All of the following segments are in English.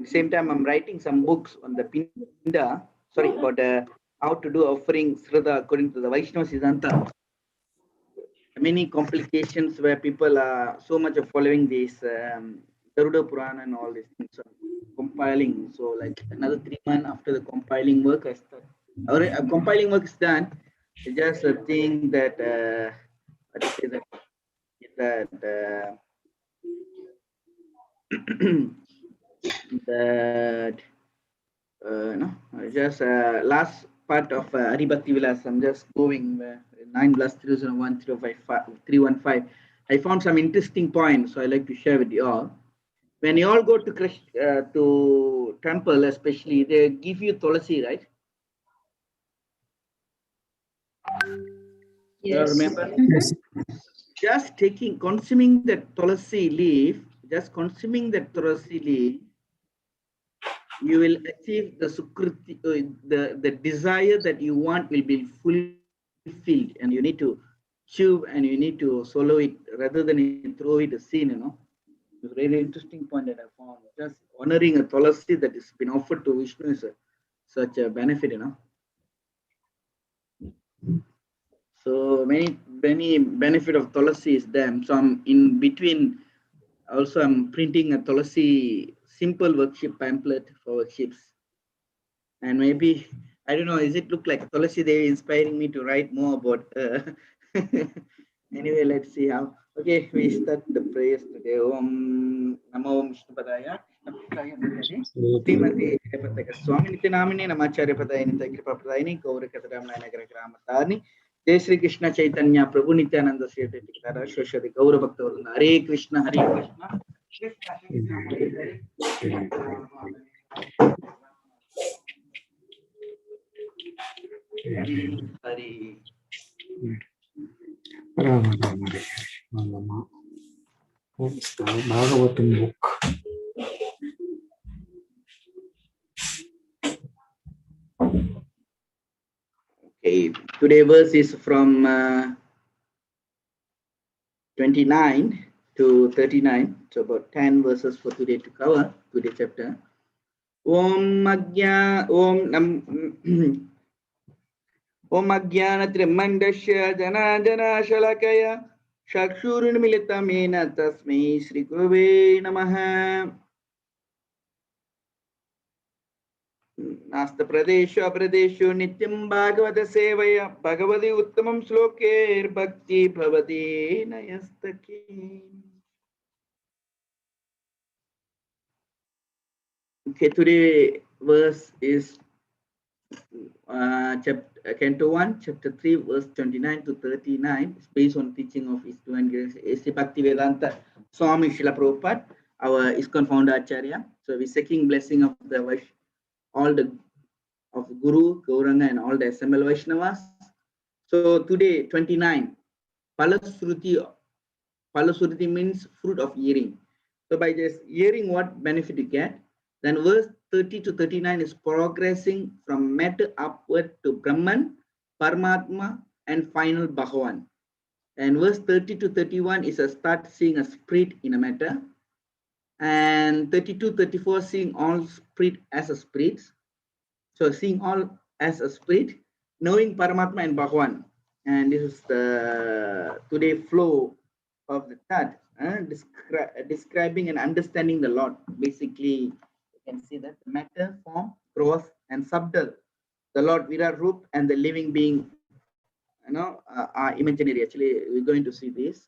Same time, I'm writing some books on the Pinda, sorry, about how to do offering Sraddha according to the Vaishnava Siddhanta. Many complications where people are so much of following this Garuda Purana and all these things. So compiling. So like another 3 months after the compiling work, I start. Our compiling work is done. It's just a thing that what to say that that no, just last part of Aribhakti Vilas. I'm just going 9+301 I found some interesting points, so I like to share with you all. When you all go to to temple, especially, they give you tulasi, right? Yes. Remember? Yes. Just consuming the tulasi leaf, you will achieve the sukriti, the desire that you want will be fulfilled, and you need to chew and you need to swallow it rather than throw it a sin, It's a very interesting point that I found. Just honoring a tulasi that has been offered to Vishnu is such a benefit, So many benefit of tulasi is them. So I'm in between. Also, I'm printing a tulasi simple worksheet pamphlet for worksheets. And maybe, I don't know, is it look like Tulasi Devi inspiring me to write more about anyway, let's see how. Okay, we start the prayers today. Om Namo Vishnu Padaya. Srimati Repataka Swami Nitinamini Namacharya Padayani Takripa Padayani Gaura Kataramana Gramatani Jai Sri Krishna Chaitanya Prabhu Nityananda Sri Tikara Shoshadi Gaura Bhakta Hare Krishna Hare Krishna Krishna Krishna Hare Hare It's the Bhagavatam book. Okay, today verse is from 29 to 39, so about 10 verses for today to cover, today chapter. Om Ajnanatrimmandasya Janajana Shalakaya Shakshurunmilitamena Tasmai Sri Gurave Namaha. Nasta Pradesho Pradesho Nityam Bhagavata Sevaya Bhagavati Uttamam Sloker Bhakti Bhavati Nayastaki. Okay, today verse is chapter canto 1, chapter 3, verse 29 to 39. It's based on teaching of His Divine Grace A.C. Bhaktivedanta Swami Srila Prabhupada, our ISKCON founder Acharya. So we're seeking blessing of the all the of Guru, Gauranga, and all the SML Vaishnavas. So today, 29, Palasruti means fruit of hearing. So by just hearing, what benefit you get? Then verse 30 to 39 is progressing from matter upward to Brahman, Paramatma, and final Bhagavan. And verse 30 to 31 is a start seeing a spirit in a matter. And 32, 34 seeing all spirit as a spirit. So seeing all as a spirit, knowing Paramatma and Bhagavan. And this is the today flow of the third, describing and understanding the Lord. Basically, you can see that matter, form, gross, and subtle. The Lord Virat Roop and the living being, are imaginary. Actually, we're going to see this.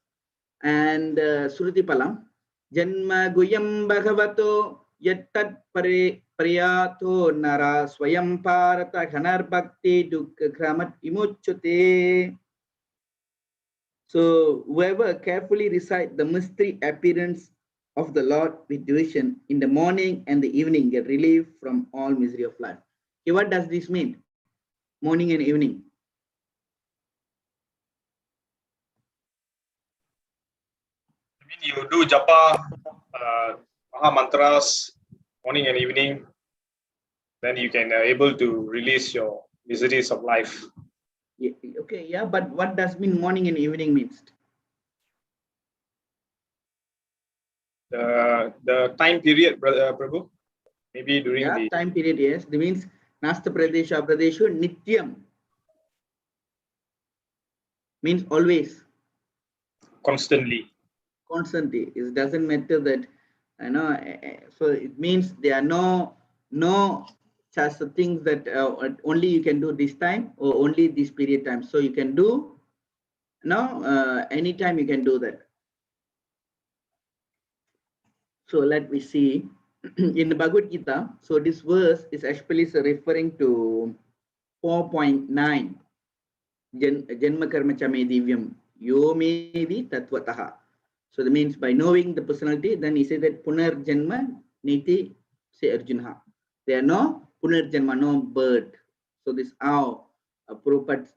And Surati Palam, Janma Guyam Bhagavato Yattat Priyato Nara Swayam Parata Ghanar Bhakti Dukha Kramat Imuchute. So whoever carefully recite the mystery appearance of the Lord with devotion in the morning and the evening get relief from all misery of life. Okay, what does this mean? Morning and evening. I mean, you do japa, maha mantras, morning and evening, then you can able to release your miseries of life. Yeah, okay, yeah, but what does mean morning and evening means? The time period, brother Prabhu. Maybe during Yeah, the time period, yes. That means Nasta Pradesha Pradeshu Nityam. Means always, constantly. constantly. It doesn't matter that, so it means there are no such things that only you can do this time or only this period time. So you can do anytime you can do that. So let me see in the Bhagavad Gita. So this verse is actually referring to 4.9. Janma karma chame divyam yomevi tattvataha. So that means by knowing the personality, then he said that punar janma niti say Arjuna. There are no punar janma, no birth. So this how Prabhupada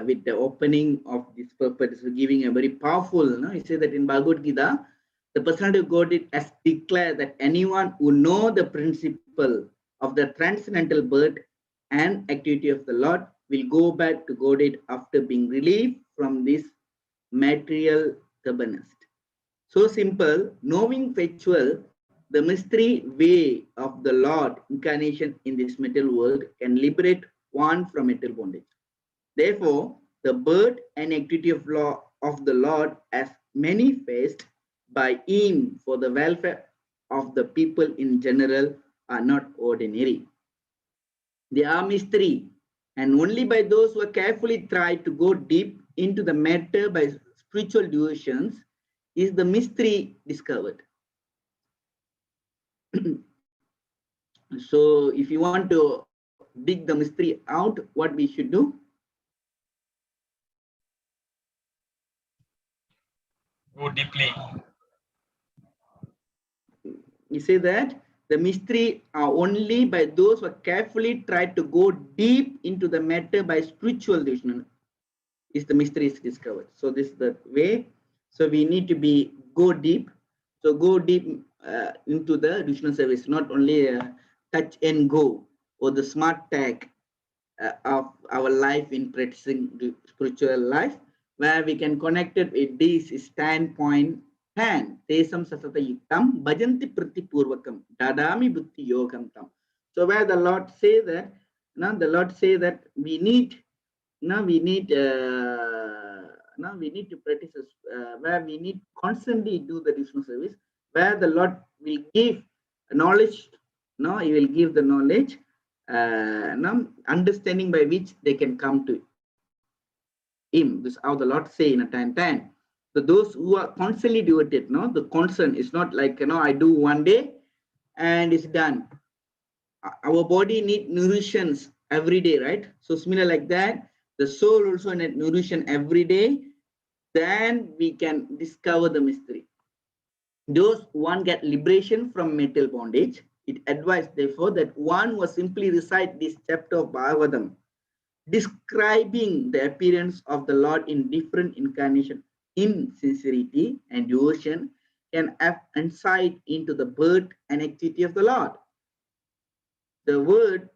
with the opening of this purport is giving a very powerful. He said that in Bhagavad Gita, the personality of Godhead has declared that anyone who know the principle of the transcendental birth and activity of the Lord will go back to Godhead after being relieved from this material stubbornness. So simple, knowing factual, the mystery way of the Lord incarnation in this material world can liberate one from material bondage. Therefore, the birth and activity of the Lord as manifest by him for the welfare of the people in general are not ordinary. They are mystery, and only by those who are carefully try to go deep into the matter by spiritual devotions is the mystery discovered. So if you want to dig the mystery out, what we should do? Go deeply. You say that the mystery are only by those who are carefully try to go deep into the matter by spiritual devotion is the mystery is discovered. So this is the way. So we need to be go deep. So go deep into the devotional service, not only touch and go or the smart tag of our life in practicing the spiritual life, where we can connect it with this standpoint. And tesam sasata yuktam bhajanti pratipurvakam dadami buddhi yogam tam. So where the Lord say that, the Lord say that we need we need to practice where we need constantly do the devotional service, where the Lord will give knowledge. He will give the knowledge, understanding by which they can come to him. This is how the Lord say in a 10:10. So those who are constantly devoted, the concern is not like I do one day and it's done. Our body need nutrition every day, right? So similar like that, the soul also need nutrition every day. Then we can discover the mystery. Those one get liberation from mental bondage. It advised therefore that one was simply recite this chapter of Bhagavatam, describing the appearance of the Lord in different incarnations in sincerity and devotion, can have insight into the birth and activity of the Lord. The word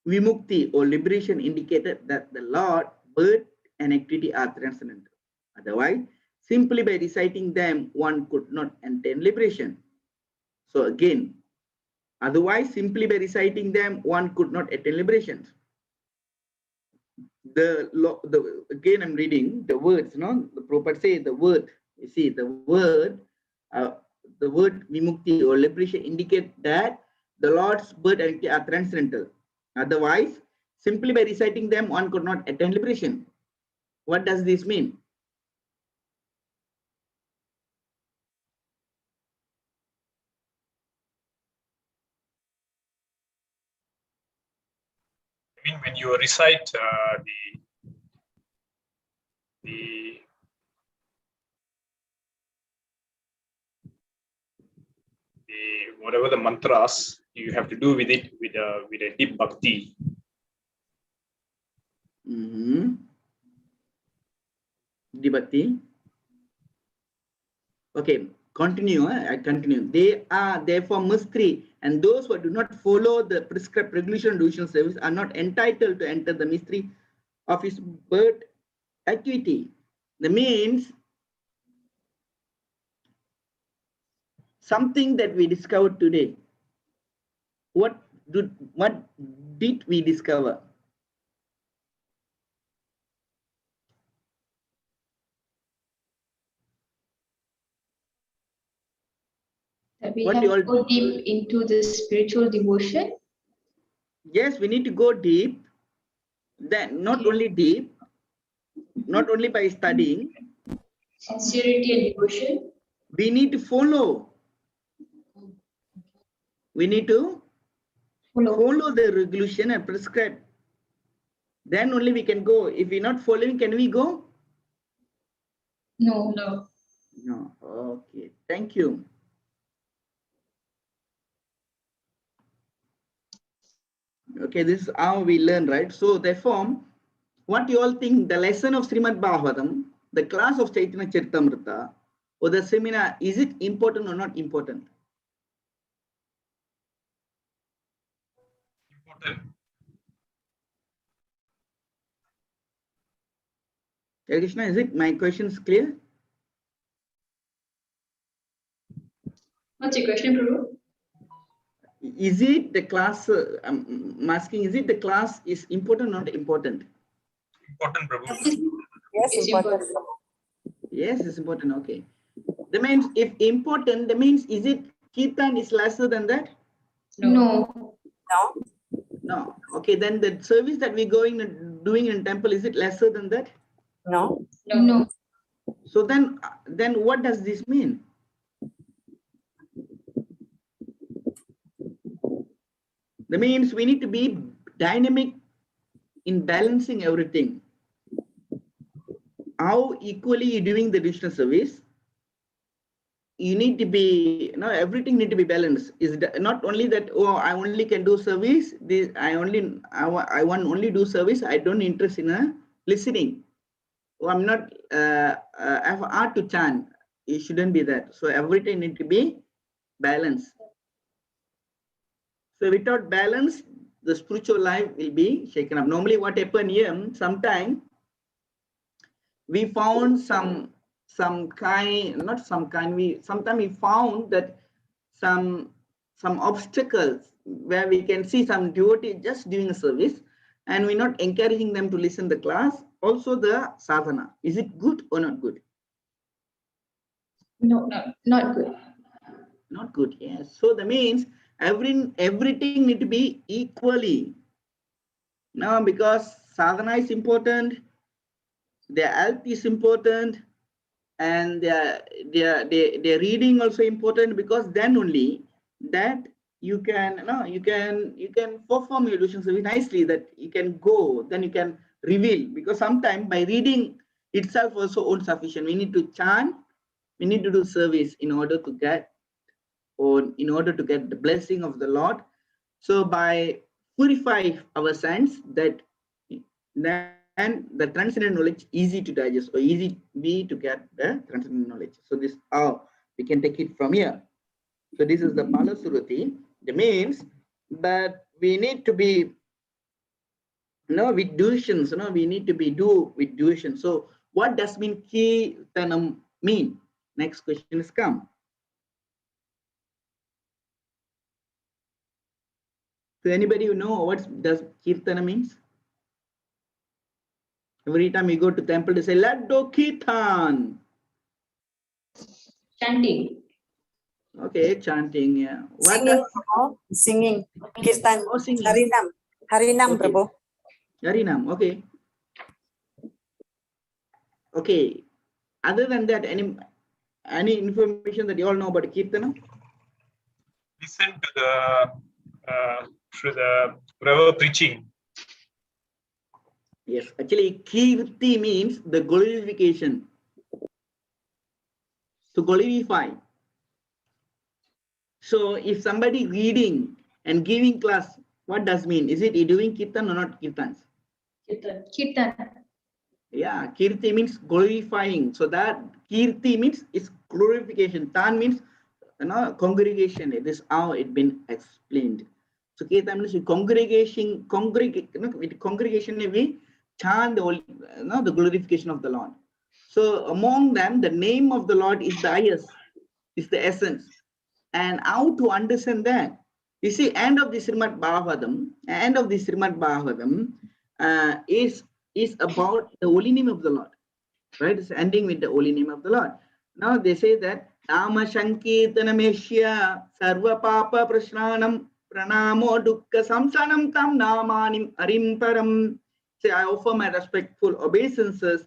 vimukti or liberation indicated that the Lord, birth and activity are transcendental. Otherwise, simply by reciting them, one could not attain liberation. So again, otherwise, simply by reciting them, one could not attain liberation. Again, I'm reading the words. The Prabhupada say the word. You see, the word vimukti or liberation indicate that the Lord's birth and activity are transcendental. Otherwise, simply by reciting them, one could not attain liberation. What does this mean? I mean, when you recite whatever the mantras, you have to do with it with a deep bhakti. Deep bhakti. Okay, continue. I continue. They are therefore mystery, and those who do not follow the prescribed regulation and devotional service are not entitled to enter the mystery of his birth activity. That means something that we discovered today. what did we discover? That we What have you all- to go deep into the spiritual devotion. Yes, we need to go deep. Then not Okay. only deep, not only by studying, Sincerity and devotion. we need to follow. We need to follow the regulation and prescribe. Then only we can go. If we're not following, can we go? No. No. Okay. Thank you. Okay, this is how we learn, right? So therefore, what you all think the lesson of Srimad Bhagavatam, the class of Chaitanya Charitamrita, or the seminar, is it important or not important? Important. Hare Krishna, is it? My question is clear? What's your question, Prabhu? Is it the class, I'm asking, is it the class is important or not important? Important, Prabhu. Yes, It's important. Yes, it's important. Okay. That means if important, that means is it Kirtan is lesser than that? No. No, No. Okay, then the service that we're going and doing in temple, is it lesser than that? no, No. So then what does this mean? That means we need to be dynamic in balancing everything. How equally you're doing the devotional service, you need to be, everything need to be balanced. Is not only that, oh, I only can do service, this I want only do service, I don't interest in listening. Oh, I'm not I have art to chant. It shouldn't be that. So everything need to be balanced. So without balance, the spiritual life will be shaken up. Normally what happened here, sometime we found sometimes we found that some obstacles where we can see some devotee just doing a service and we're not encouraging them to listen to the class. Also the sadhana, is it good or not good? No, not good. Not good, yes. So that means everything need to be equally. Now because sadhana is important, their health is important, and their reading also important, because then only that you can perform your devotion service nicely, that you can go, then you can reveal, because sometimes by reading itself also insufficient. We need to chant, we need to do service in order to get the blessing of the Lord. So by purify our sense, that then the transcendent knowledge easy to digest, or easy be to get the transcendent knowledge. So this how we can take it from here. So this is the Palasuruti. That means that we need to be with devotions, we need to be do with devotion. So what does mean Kirtanam mean? Next question is come. So anybody who know what does Kirtana means? Every time you go to temple, they say, "Let do Kirtan." Chanting. Okay, chanting. Yeah. What singing, does Prabhu. Singing, Kirtan, singing? Harinam, Okay. Prabhu. Harinam. Okay. Okay. Other than that, any information that you all know about Kirtana? Listen to the whoever preaching. Yes. Actually, Kirti means the glorification. To glorify. So if somebody reading and giving class, what does mean? Is it doing Kirtan or not Kirtans? Kirtan. Yeah, Kirti means glorifying. So that Kirti means it's glorification. Tan means congregation. It is how it been explained. So Kirtan means with congregation we chant the glorification of the Lord. So among them, the name of the Lord is the highest, is the essence. And how to understand that? You see, end of the Srimad Bhagavatam is about the holy name of the Lord, right? It's ending with the holy name of the Lord. Now they say that Nama Shankirtanameshya Sarva Papa Prashranam Pranamo Dukkha Samsanam Tam Namanim Arim Param. Say, I offer my respectful obeisances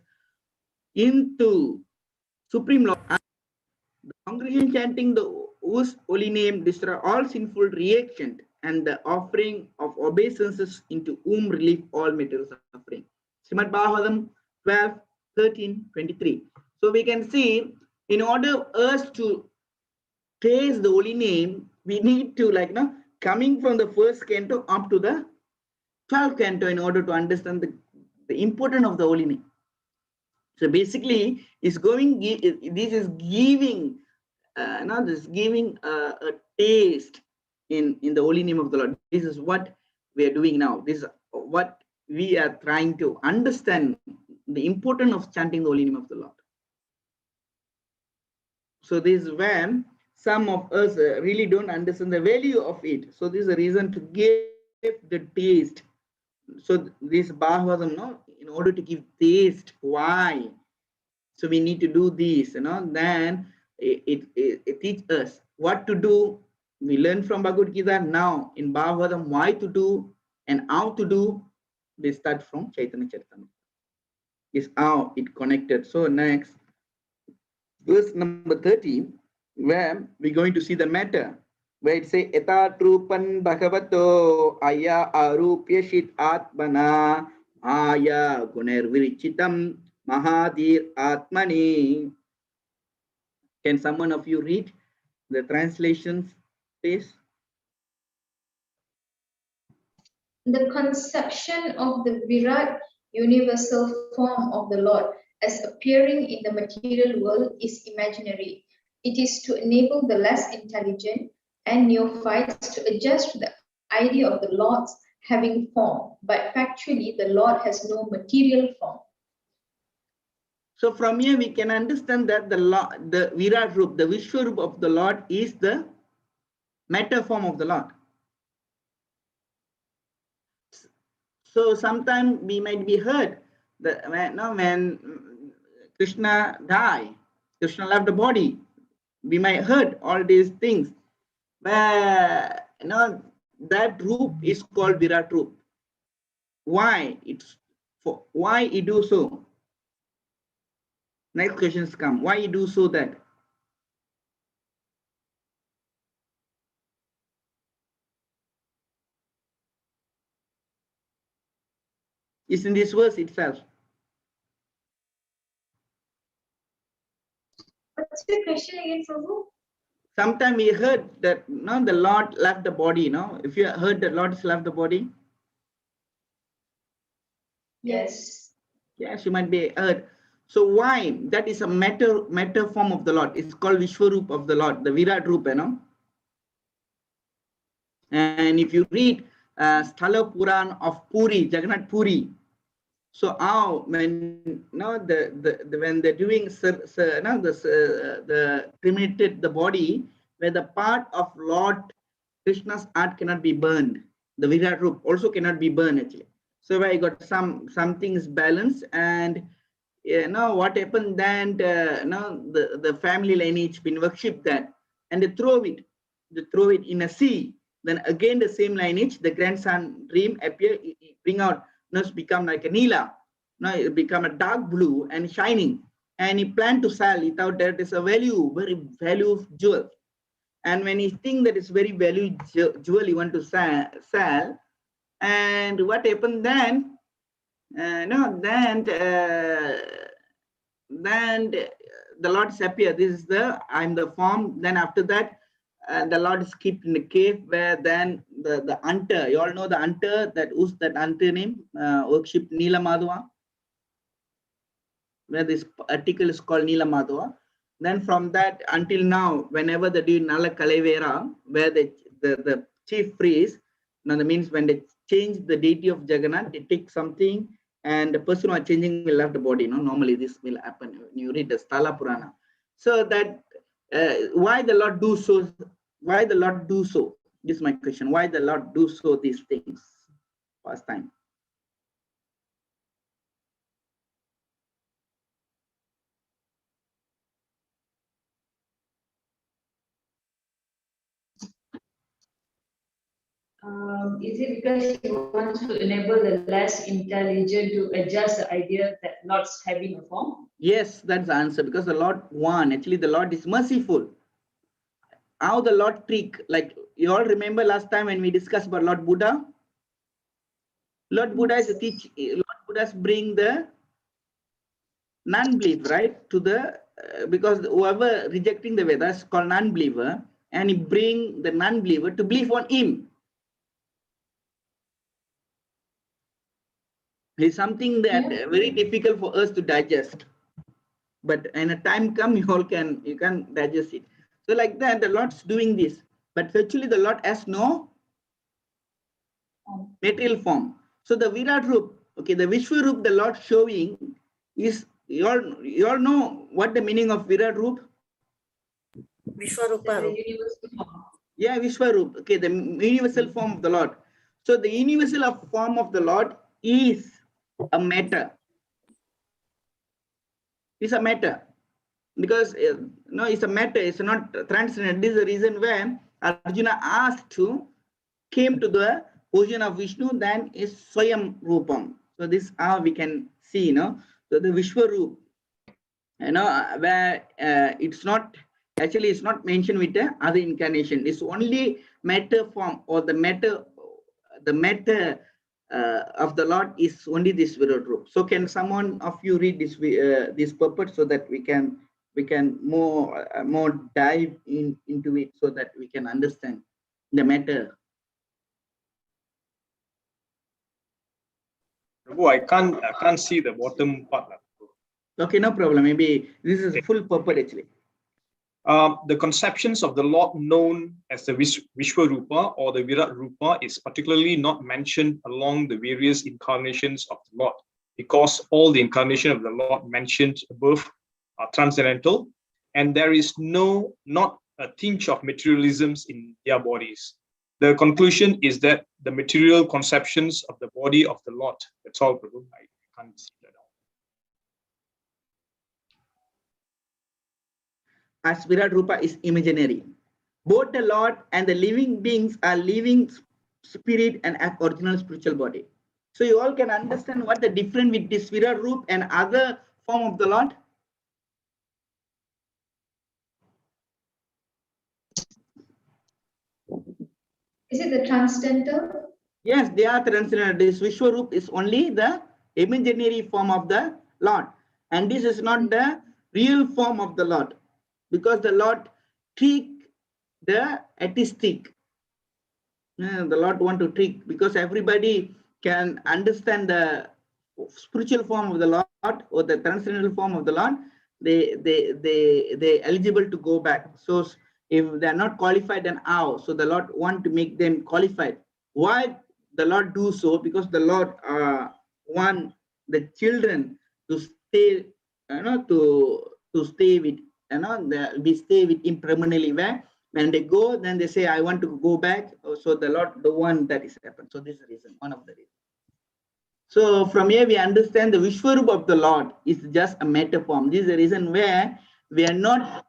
into Supreme Lord. The congregation chanting the whose holy name destroy all sinful reaction, and the offering of obeisances into whom relieve all material suffering. Srimad Bhagavatam 12, 13, 23. So we can see, in order us to taste the holy name, we need to coming from the first canto up to the 12th canto in order to understand the importance of the holy name. So basically, this is giving a taste in the holy name of the Lord. This is what we are doing now. This is what we are trying to understand, the importance of chanting the holy name of the Lord. So this is when some of us really don't understand the value of it. So this is a reason to give the taste. So this Bhagavatam, in order to give taste, why? So we need to do this, then it teaches us what to do. We learn from Bhagavad Gita. Now in Bhagavatam, why to do and how to do. We start from Chaitanya Charitamrita. Is how it connected. So next, verse number 30, where we're going to see the matter, where it says, Eta trupan bhagavato aya arupya shit atmana aya guner virichitam mahadir atmani. Can someone of you read the translations, please? The conception of the Virat universal form of the Lord as appearing in the material world is imaginary. It is to enable the less intelligent and neophytes to adjust to the idea of the Lord's having form, but factually the Lord has no material form. So from here we can understand that the Virat Rup, the Vishwarup of the Lord is the matter form of the Lord. So sometimes we might be heard that when Krishna died, Krishna left the body. We might heard all these things. But that Rup is called Virat Rup. Why? Why he do so? Next questions come. Why he do so that? It's in this verse itself. What's the question again, Prabhu? Sometimes we heard that the Lord left the body. If you heard that Lord has left the body, Yes. yes, you might be heard. So why? That is a matter form of the Lord. It's called Vishwarup of the Lord, the Virat Rupa. And if you read Sthala Puran of Puri, Jagannath Puri, so how when when they're doing the cremated the body, where the part of Lord Krishna's heart cannot be burned, the Virat Rup also cannot be burned actually. So where I got some things balanced, and what happened then? The family lineage been worshipped that, and they throw it in a sea. Then again the same lineage, the grandson dream appear, bring out, become like a Neela. Now it become a dark blue and shining. And he planned to sell. He thought that is a very value jewel. And when he think that it's very value jewel, he want to sell. And what happened then? Then the Lord is appear. This is I'm the form. Then after that, the Lord is kept in the cave, where then the hunter, you all know the hunter, who's that hunter name? Worship Neela Madhava, where this article is called Neela Madhava. Then from that until now, whenever they do Nala Kalevera, where the chief priest, that means when they change the deity of Jagannath, they take something, and the person who are changing will have the body. Normally this will happen when you read the Sthala Purana. So that why the Lord do so? Why the Lord do so? This is my question. Why the Lord do so these things first time? Is it because he wants to enable the less intelligent to adjust the idea that Lord's having a form? Yes, that's the answer, because the Lord actually the Lord is merciful. How the Lord trick, like you all remember last time when we discussed about Lord Buddha? Lord Buddha is a teach. Lord Buddha's bring the non-belief, right? To the because whoever rejecting the Vedas called non-believer, and he bring the non-believer to believe on him. It's something that very difficult for us to digest. But when a time come, you can digest it. So like that, the Lord's doing this. But actually the Lord has no material form. So the Virat Rup, okay, the Vishwarup the Lord showing is, you all know what the meaning of Virat Rup? Vishwarupa. The universal form. Yeah, Vishwarup, okay, the universal form of the Lord. So the universal form of the Lord is a matter. It's a matter. Because no, it's a matter, it's not transcendent. This is the reason where Arjuna asked to came to the position of Vishnu, then is Swayam Rupam. So this is how we can see, so the Vishwarup, where it's not, actually it's not mentioned with the other incarnation. It's only matter form, or the matter of the Lord is only this Vishwarup. So can someone of you read this purport, so that we can more dive into it, so that we can understand the matter. Prabhu, I can't see the bottom part. Okay, no problem. Maybe this is full purport actually. The conceptions of the Lord known as the Vishwarupa or the Virat Rupa is particularly not mentioned along the various incarnations of the Lord, because all the incarnation of the Lord mentioned above are transcendental, and there is not a tinge of materialisms in their bodies. The conclusion is that the material conceptions of the body of the Lord. That's all, Prabhu. I can't see that out. As Virat Rupa is imaginary. Both the Lord and the living beings are living spirit and have original spiritual body. So you all can understand what the difference with this Virat Rupa and other form of the Lord. Is it the transcendental? Yes, they are transcendental. This Vishwarup is only the imaginary form of the Lord. And this is not the real form of the Lord. Because the Lord trick the artistic. The Lord want to trick, because everybody can understand the spiritual form of the Lord or the transcendental form of the Lord. They eligible to go back. So if they are not qualified, then how? So the Lord want to make them qualified. Why the Lord do so? Because the Lord want the children to stay, to stay with, we stay with him permanently. Where when they go, then they say, I want to go back. So the Lord, the one that is happened. So this is the reason, one of the reasons. So from here we understand the Vishwarup of the Lord is just a matter form. This is the reason where we are not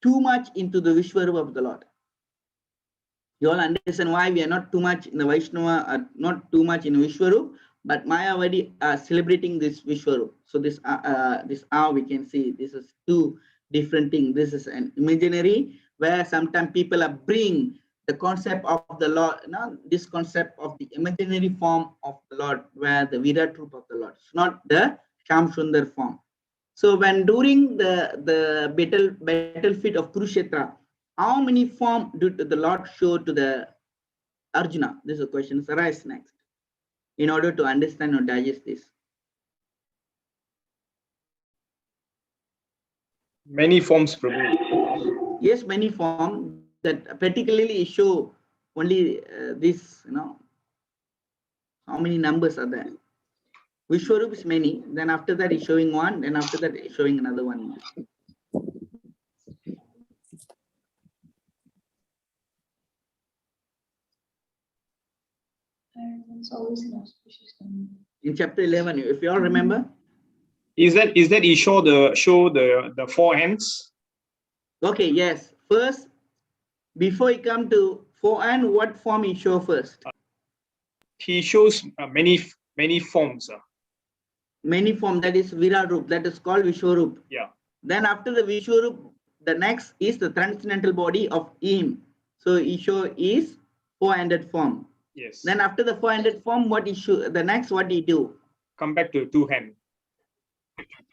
too much into the Vishwarup of the Lord. You all understand why we are not too much in the Vaishnava, or not too much in Vishwarup, but Mayavadi are celebrating this Vishwarup. So this how we can see this is two different things. This is an imaginary, where sometimes people are bring the concept of the Lord, this concept of the imaginary form of the Lord, where the Virat Rupa of the Lord. It's not the Sham Sundar form. So when during the battlefield of Kurukshetra, how many forms did the Lord show to the Arjuna? This is a question arise next, in order to understand or digest this. Many forms, Prabhu. Yes, many forms that particularly show only this, how many numbers are there? Vishwarup is many, then after that is showing one, then after that is showing another one. It's always an auspicious time. In chapter 11, if you all remember. Is that he show the four hands? Okay, yes. First, before he come to forehand, what form he show first? He shows many forms. Many form, that is Virat Rup, that is called Vishwarup. Yeah. Then after the Vishwarup, the next is the transcendental body of him. So he show is four-handed form. Yes. Then after the four-handed form, what he show, the next what he do? Come back to two hand.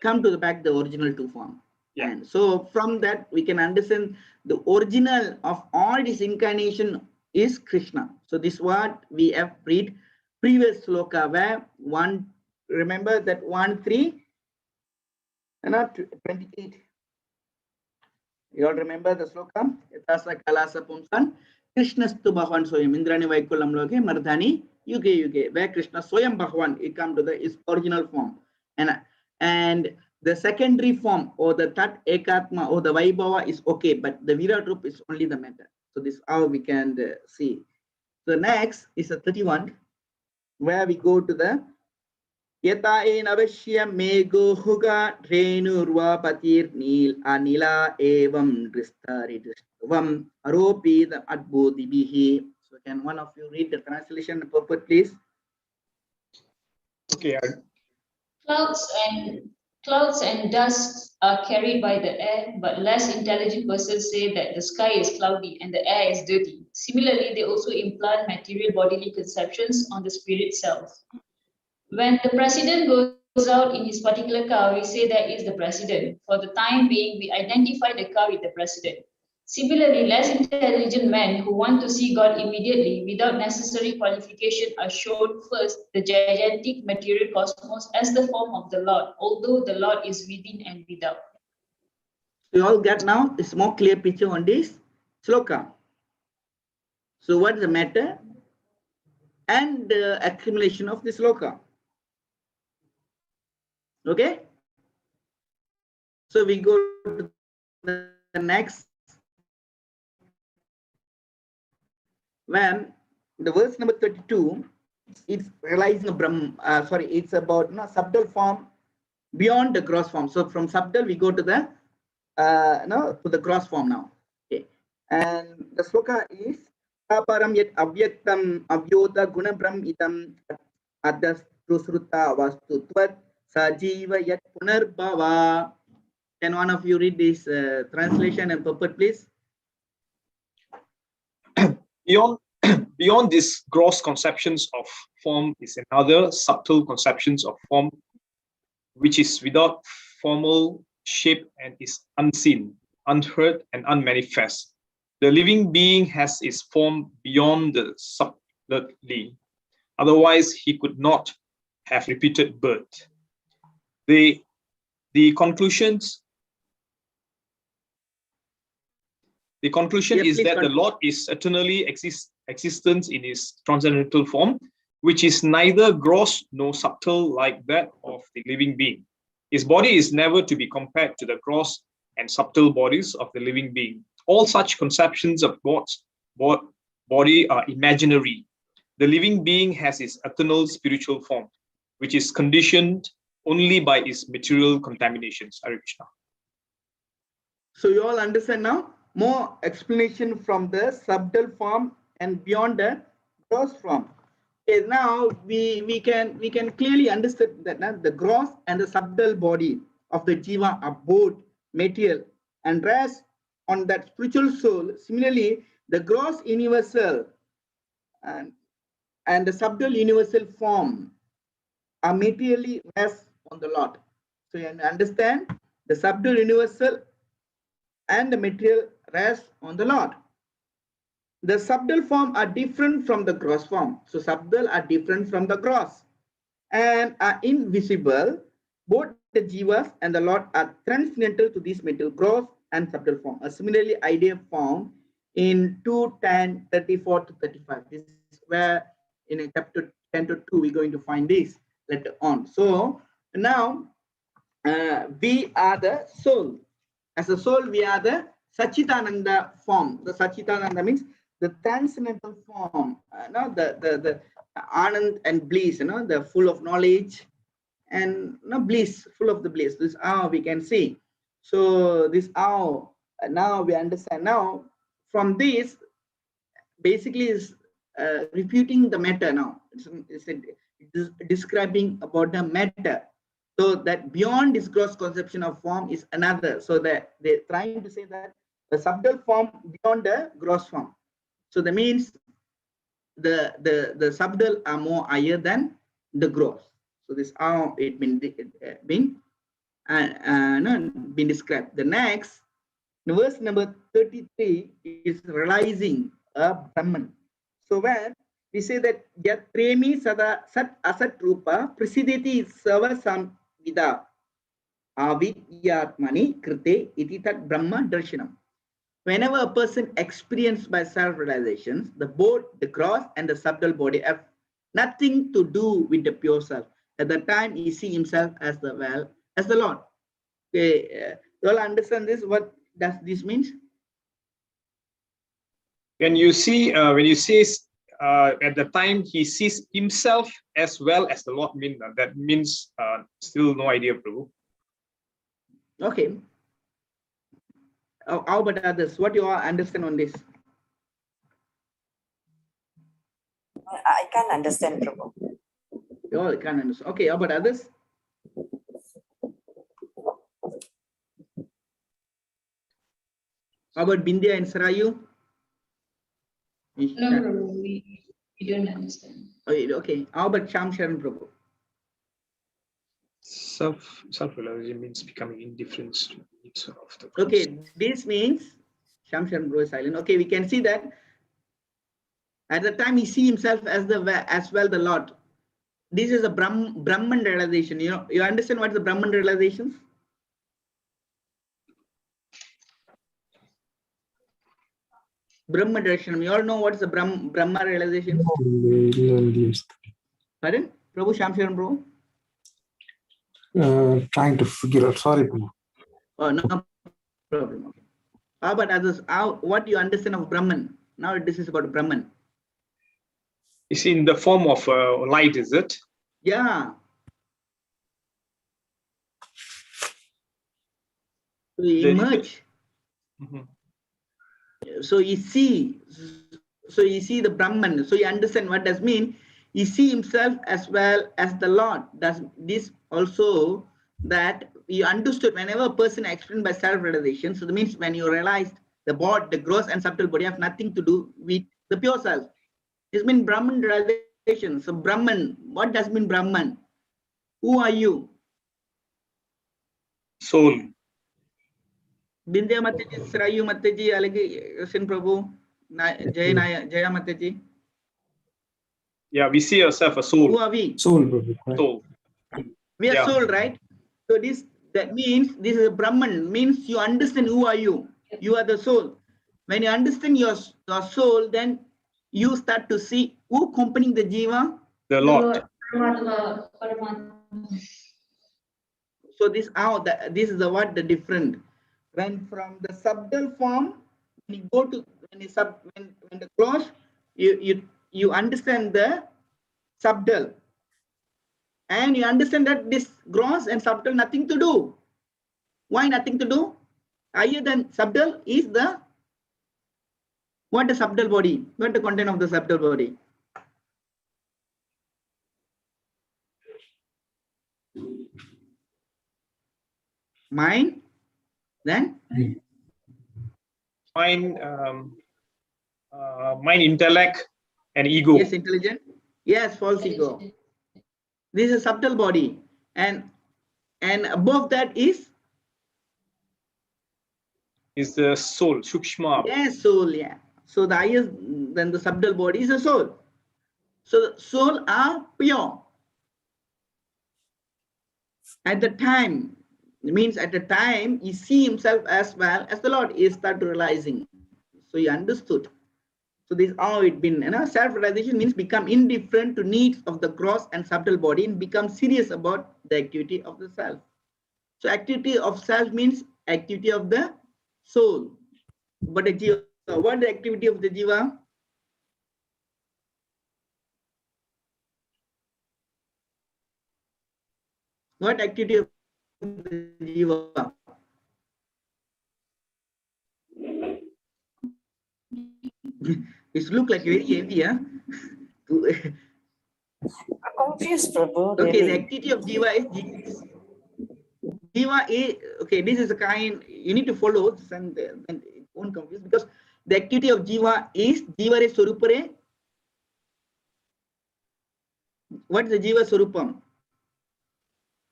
Come to the back the original two form. Yeah. And so from that we can understand the original of all this incarnation is Krishna. So this what we have read previous sloka where one, remember that 1:3 and not 28. You all remember the sloka? Yatasa kalasa pumsan Krishnastu Bhagavan Soyam Indrani Vaikulam Loke Mardhani Yuge Yuge, where Krishna Soyam Bhagavan, it come to the its original form. And the secondary form or the Tat Ekatma or the Vaibhava is okay, but the Virat Rup is only the matter. So this is how we can see. So next is a 31, where we go to the Yata in Avashya Mego Huga Renu Patir Nil Anila Evam Dristari Dristavam Aropi the Adbodhi Bihi. So can one of you read the translation and purport, please? Okay. Clouds and dust are carried by the air, but less intelligent persons say that the sky is cloudy and the air is dirty. Similarly, they also implant material bodily conceptions on the spirit self. When the president goes out in his particular car, we say that is the president. For the time being, we identify the car with the president. Similarly, less intelligent men who want to see God immediately without necessary qualification are shown first the gigantic material cosmos as the form of the Lord, although the Lord is within and without. You all get now a more clear picture on this sloka. So what is the matter and the accumulation of this sloka? Okay. So we go to the next, when the verse number 32, it's realizing it's about subtle form beyond the gross form. So from subtle we go to the to the gross form now. Okay, and the sloka is Param yet avyaktam avyota gunabram itam adasruta vastu tvat sajiva yet punarbhava. Can one of you read this translation and purport, please? Beyond these gross conceptions of form is another subtle conceptions of form, which is without formal shape and is unseen, unheard, and unmanifest. The living being has its form beyond the subtlety. Otherwise, he could not have repeated birth. The conclusion is that the Lord is eternally existent in his transcendental form, which is neither gross nor subtle like that of the living being. His body is never to be compared to the gross and subtle bodies of the living being. All such conceptions of God's body are imaginary. The living being has his eternal spiritual form, which is conditioned only by its material contaminations. Hare Krishna. So you all understand now? More explanation from the subtle form and beyond the gross form. Okay, now we can clearly understand that the gross and the subtle body of the jiva are both material and rest on that spiritual soul. Similarly, the gross universal and the subtle universal form are materially rest on the Lord. So you understand the subtle universal and the material rest on the Lord. The subtle form are different from the gross form. So subtle are different from the gross and are invisible. Both the jivas and the Lord are transcendental to this material gross and subtle form. A similarly idea found in 2:10, 34 to 35. This is where in a chapter 10 to 2 we're going to find this later on. So now we are the soul. As a soul, we are the Sachitananda form. The Sachitananda means the transcendental form. The Anand and bliss, the full of knowledge and bliss, full of the bliss. This how we can see. So this how now we understand. Now from this basically is refuting the matter. Now it's describing about the matter. So that beyond this gross conception of form is another. So that they're trying to say that the subtle form beyond the gross form. So that means the subtle are more higher than the gross. So this how it been described. The next verse number 33 is realizing a Brahman. So where we say that yatremi sada sat asat rupa prasideti sava samvida avidyatmani krite iti tat Brahma darshanam. Whenever a person experienced by self-realizations, both the gross and the subtle body have nothing to do with the pure self. At the time, he sees himself as the Lord. Okay, you all understand this? What does this mean? When you say at the time he sees himself as well as the Lord, that means still no idea, Prabhu. Okay. How about others? What do you all understand on this? I can't understand, Prabhu. You all can't understand. Okay, how about others? How about Bindya and Sarayu? No, Prabhu, we don't understand. Okay. How about Sham Sharan Prabhu? Self-realization means becoming indifferent to the needs of the gross. Okay, this means Sham Sharan Prabhu is silent. Okay, we can see that at the time he sees himself as well the Lord. This is a Brahman realization. You understand what is the Brahman realizations? Brahma darshanam. You all know what is the Brahma realization? Pardon? Prabhu Sham Sharan Prabhu? Trying to figure out. Sorry, Prabhu. Oh, no problem. Okay. How about others? What you understand of Brahman? Now this is about Brahman. Is in the form of light, is it? Yeah. So you emerge. So you see the Brahman. So you understand what does mean. He see himself as well as the Lord. Does this also that you understood whenever a person experienced by self-realization? So that means when you realized the gross and subtle body have nothing to do with the pure self. This means Brahman realization. So Brahman, what does mean Brahman? Who are you? Soul. Bindya Mataji, Srayu Mataji, Alagi Sin Prabhu, Jaya Mataji. Yeah, we see ourselves as soul. Who are we? Soul, Prabhu. Right? Soul. We are Yeah. soul, right? So that means this is a Brahman, means you understand who are you. You are the soul. When you understand your soul, then you start to see who accompanying the Jiva. The Lord. Paramatma. So this is the different. When from the subtle form, when you go to when the gross, you understand the subtle, and you understand that this gross and subtle nothing to do. Why nothing to do? Higher than subtle is the subtle body? What the content of the subtle body? Mind, then Mind, intellect, and ego. yes, intelligent. Yes, false ego. This is a subtle body, and above that is the soul, Sukshma. yes, soul. Yeah. So the highest than the subtle body is the soul. So the soul are pure. At the time, it means at the time he see himself as well as the Lord. He start realizing. So he understood. So this is how it been. Self-realization means become indifferent to needs of the gross and subtle body and become serious about the activity of the self. So activity of self means activity of the soul. But the jiva, what is the activity of the jiva? What activity of the jiva? It look like very heavy, huh? I'm confused, Prabhu. Okay, the Really. activity of jiva is jiva is okay. This is a kind you need to follow, and it won't confuse because the activity of jiva is jiva re swarupare. What is the jiva swarupam?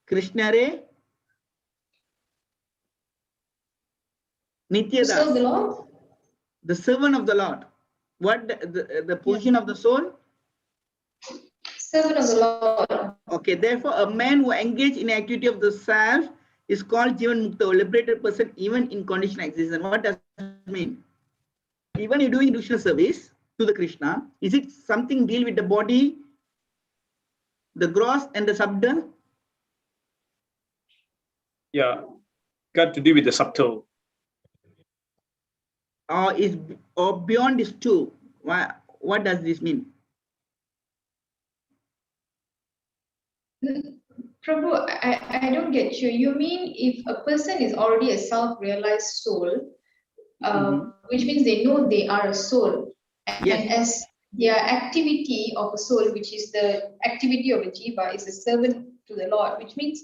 Krishna re To serve the Nityadas, Lord? the servant of the Lord. What the position of the soul? Servant of the Lord. Okay, therefore, a man who engage in activity of the self is called Jivan Mukta, or liberated person, even in conditional existence. What does that mean? Even you're doing devotional service to the Krishna, is it something deal with the body, the gross and the subtle? Yeah, got to do with the subtle. Or beyond these two? What does this mean? Prabhu, I don't get you. You mean if a person is already a self-realized soul, which means they know they are a soul, and Yes. as their activity of a soul, which is the activity of a jiva, is a servant to the Lord, which means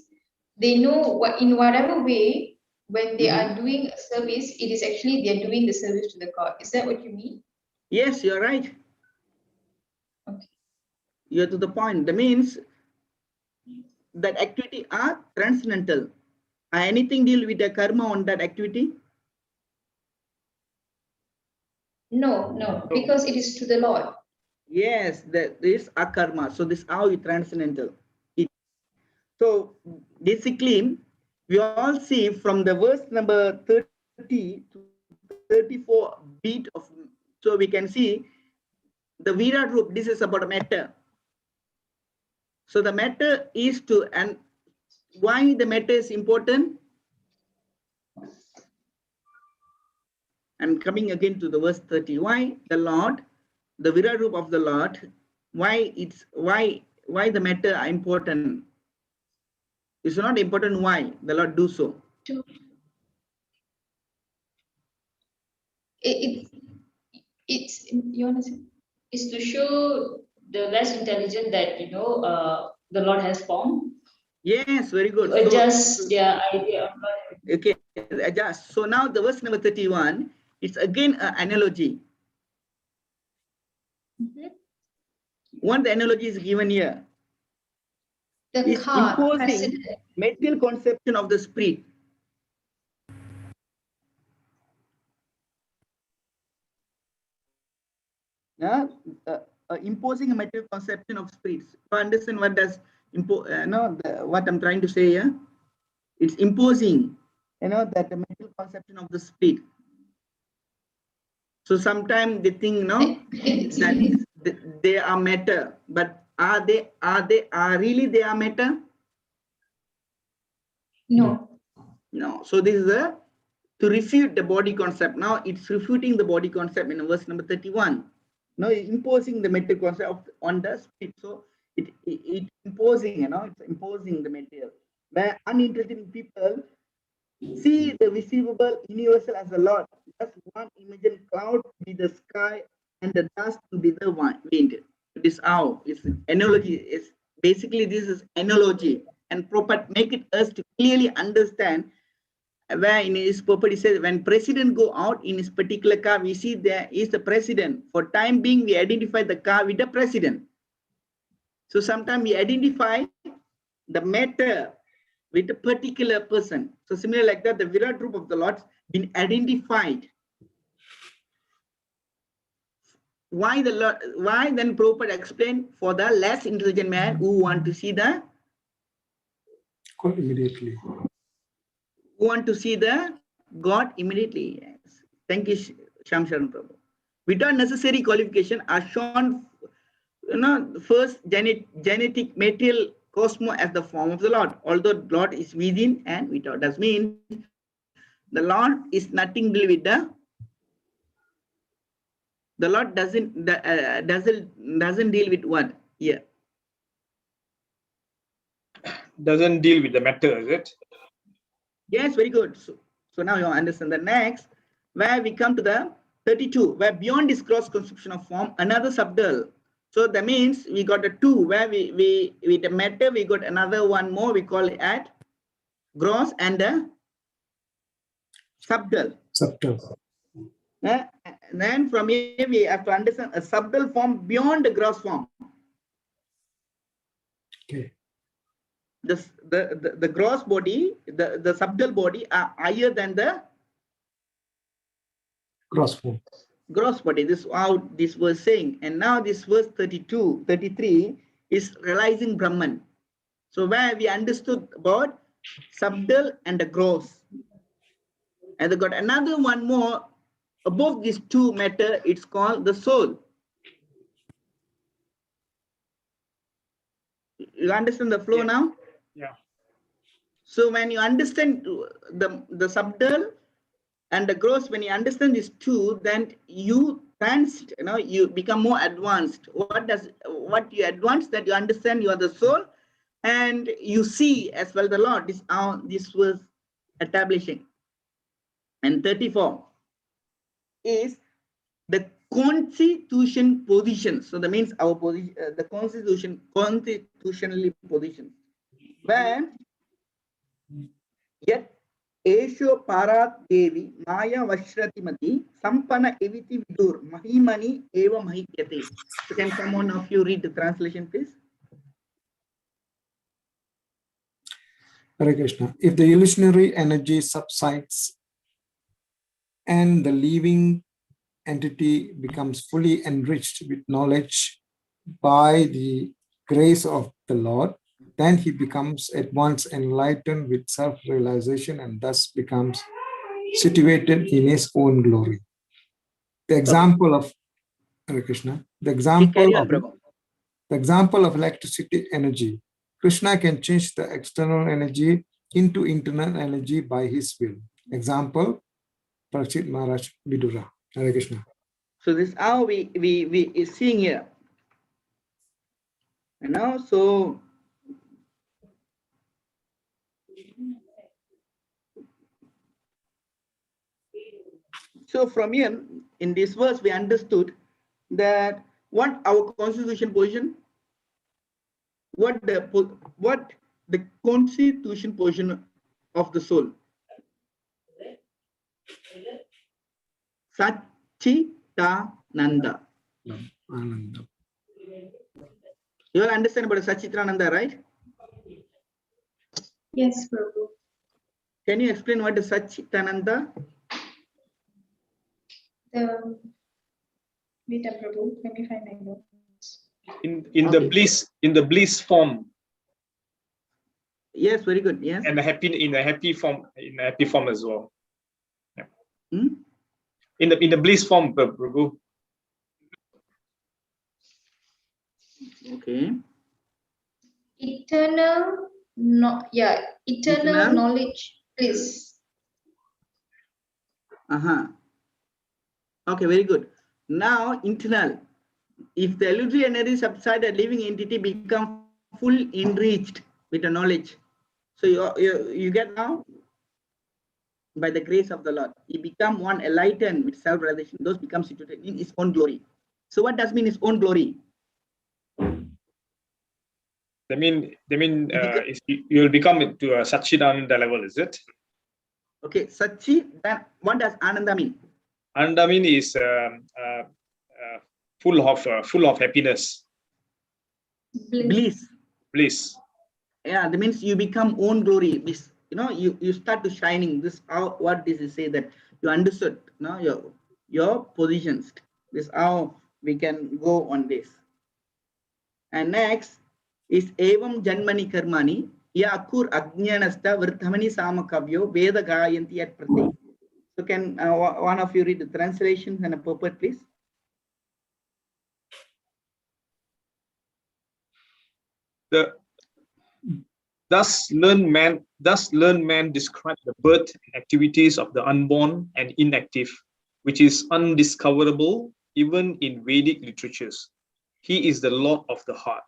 they know what in whatever way when they are doing a service, it is actually they're doing the service to the God. Is that what you mean? Yes, you're right. Okay. You're to the point. That means that activity are transcendental. Anything deal with the karma on that activity? No, because it is to the Lord. Yes, there is a karma. So this is how it transcendental. So basically, we all see from the verse number 30 to 34 beat of, so we can see the Virat Roop, this is about a matter. So the matter is to, and why the matter is important? And coming again to the verse 30, why the Lord, the Virat Roop of the Lord, why the matter are important? It's not important why the Lord do so. It's you want to say? Is to show the less intelligent that the Lord has formed. Yes, very good. To adjust their idea of God. Okay, adjust. So now the verse number 31, it's again an analogy. What the analogy is given here? The Is car, imposing precedent. material conception of the spirit. Imposing a material conception of spirits. You understand what does what I'm trying to say here? It's imposing, that the material conception of the spirit. So sometimes they think, that they are matter, but are really they are matter? No. No. So this is to refute the body concept. Now it's refuting the body concept in verse number 31. Now imposing the material concept on the spirit. So it imposing, it's imposing the material. Where unintelligent people see the visible universal as a Lord. Just one imagine cloud to be the sky and the dust to be the wind. It is how it's analogy. It's basically this is analogy and proper make it us to clearly understand where in his purport he says when president go out in his particular car, we see there is the president. For time being, we identify the car with the president. So sometimes we identify the matter with a particular person. So similar like that, the Virat group of the Lord's been identified. Why then Prabhupada explained for the less intelligent man who want to see the God immediately. who want to see the God immediately. Yes. Thank you, Sham Sharan Prabhu. Without necessary qualification are shown, first genetic material cosmos as the form of the Lord. Although Lord is within and without, that means the Lord is nothing deal with the Lord doesn't deal with what here. doesn't deal with the matter, is it? Yes, very good. So now you understand the next, where we come to the 32, where beyond this gross conception of form, another subtle. So that means we got a 2, where we with the matter, we got another one more, we call it at gross and the subtle. Subtle. Then from here, we have to understand a subtle form beyond the gross form. Okay. The gross body, the subtle body are higher than the Gross form. gross body. This is how this was saying. And now this verse 32, 33 is realizing Brahman. So where we understood about subtle and the gross. And they got another one more above these two matter, it's called the soul. You understand the flow Yeah. now? Yeah. So when you understand the subtle and the gross, when you understand these two, then you become more advanced. What you advance, that you understand you are the soul, and you see as well the Lord. This how this was establishing. And 34 is the constitution position. So that means our position, the constitutionally position, where yet Esho Parat Devi Maya Vashratimati Sampana Eviti Vidur Mahimani Eva Mahikyate. So can someone of you read the translation, please? Hare Krishna. If the illusionary energy subsides and the living entity becomes fully enriched with knowledge by the grace of the Lord, then he becomes at once enlightened with self-realization and thus becomes situated in his own glory. The example of Hare Krishna, the Carry on, Prabhu. example of electricity energy. Krishna can change the external energy into internal energy by his will. Example, Parikshit Maharaj Vidura. Hare Krishna. So this is how we is seeing here. And now so from here in this verse we understood that what our constitution position, what the constitution position of the soul. Satchitananda. Ananda. You all understand about Satchitananda, right? Yes, Prabhu. Can you explain what is Satchitananda? Wait, Prabhu, let me find my notes. In the bliss form. Yes, very good. Yes. And in a happy form as well. Yeah. Hmm? In the bliss form, Prabhu. Okay. Eternal knowledge, please. Okay, very good. Now, internal. If the illusory energy subside, a living entity become full enriched with the knowledge. So you get now, by the grace of the Lord, he become one enlightened with self-realization. Those become situated in his own glory. So what does mean his own glory? They mean you will become to a Satchitananda level, is it? Okay, Satchi, then what does Ananda mean? Ananda mean is full of happiness. Bliss. Yeah, that means you become own glory. This, you start to shining. This how what this is say that you understood your positions. This how we can go on this. And next is evam janmani karmani yakur ajnanasta vardhamani samakavyo veda gayanti at prati. So can one of you read the translation and a purport, please? Thus learn man describe the birth and activities of the unborn and inactive, which is undiscoverable even in Vedic literatures. He is the Lord of the heart.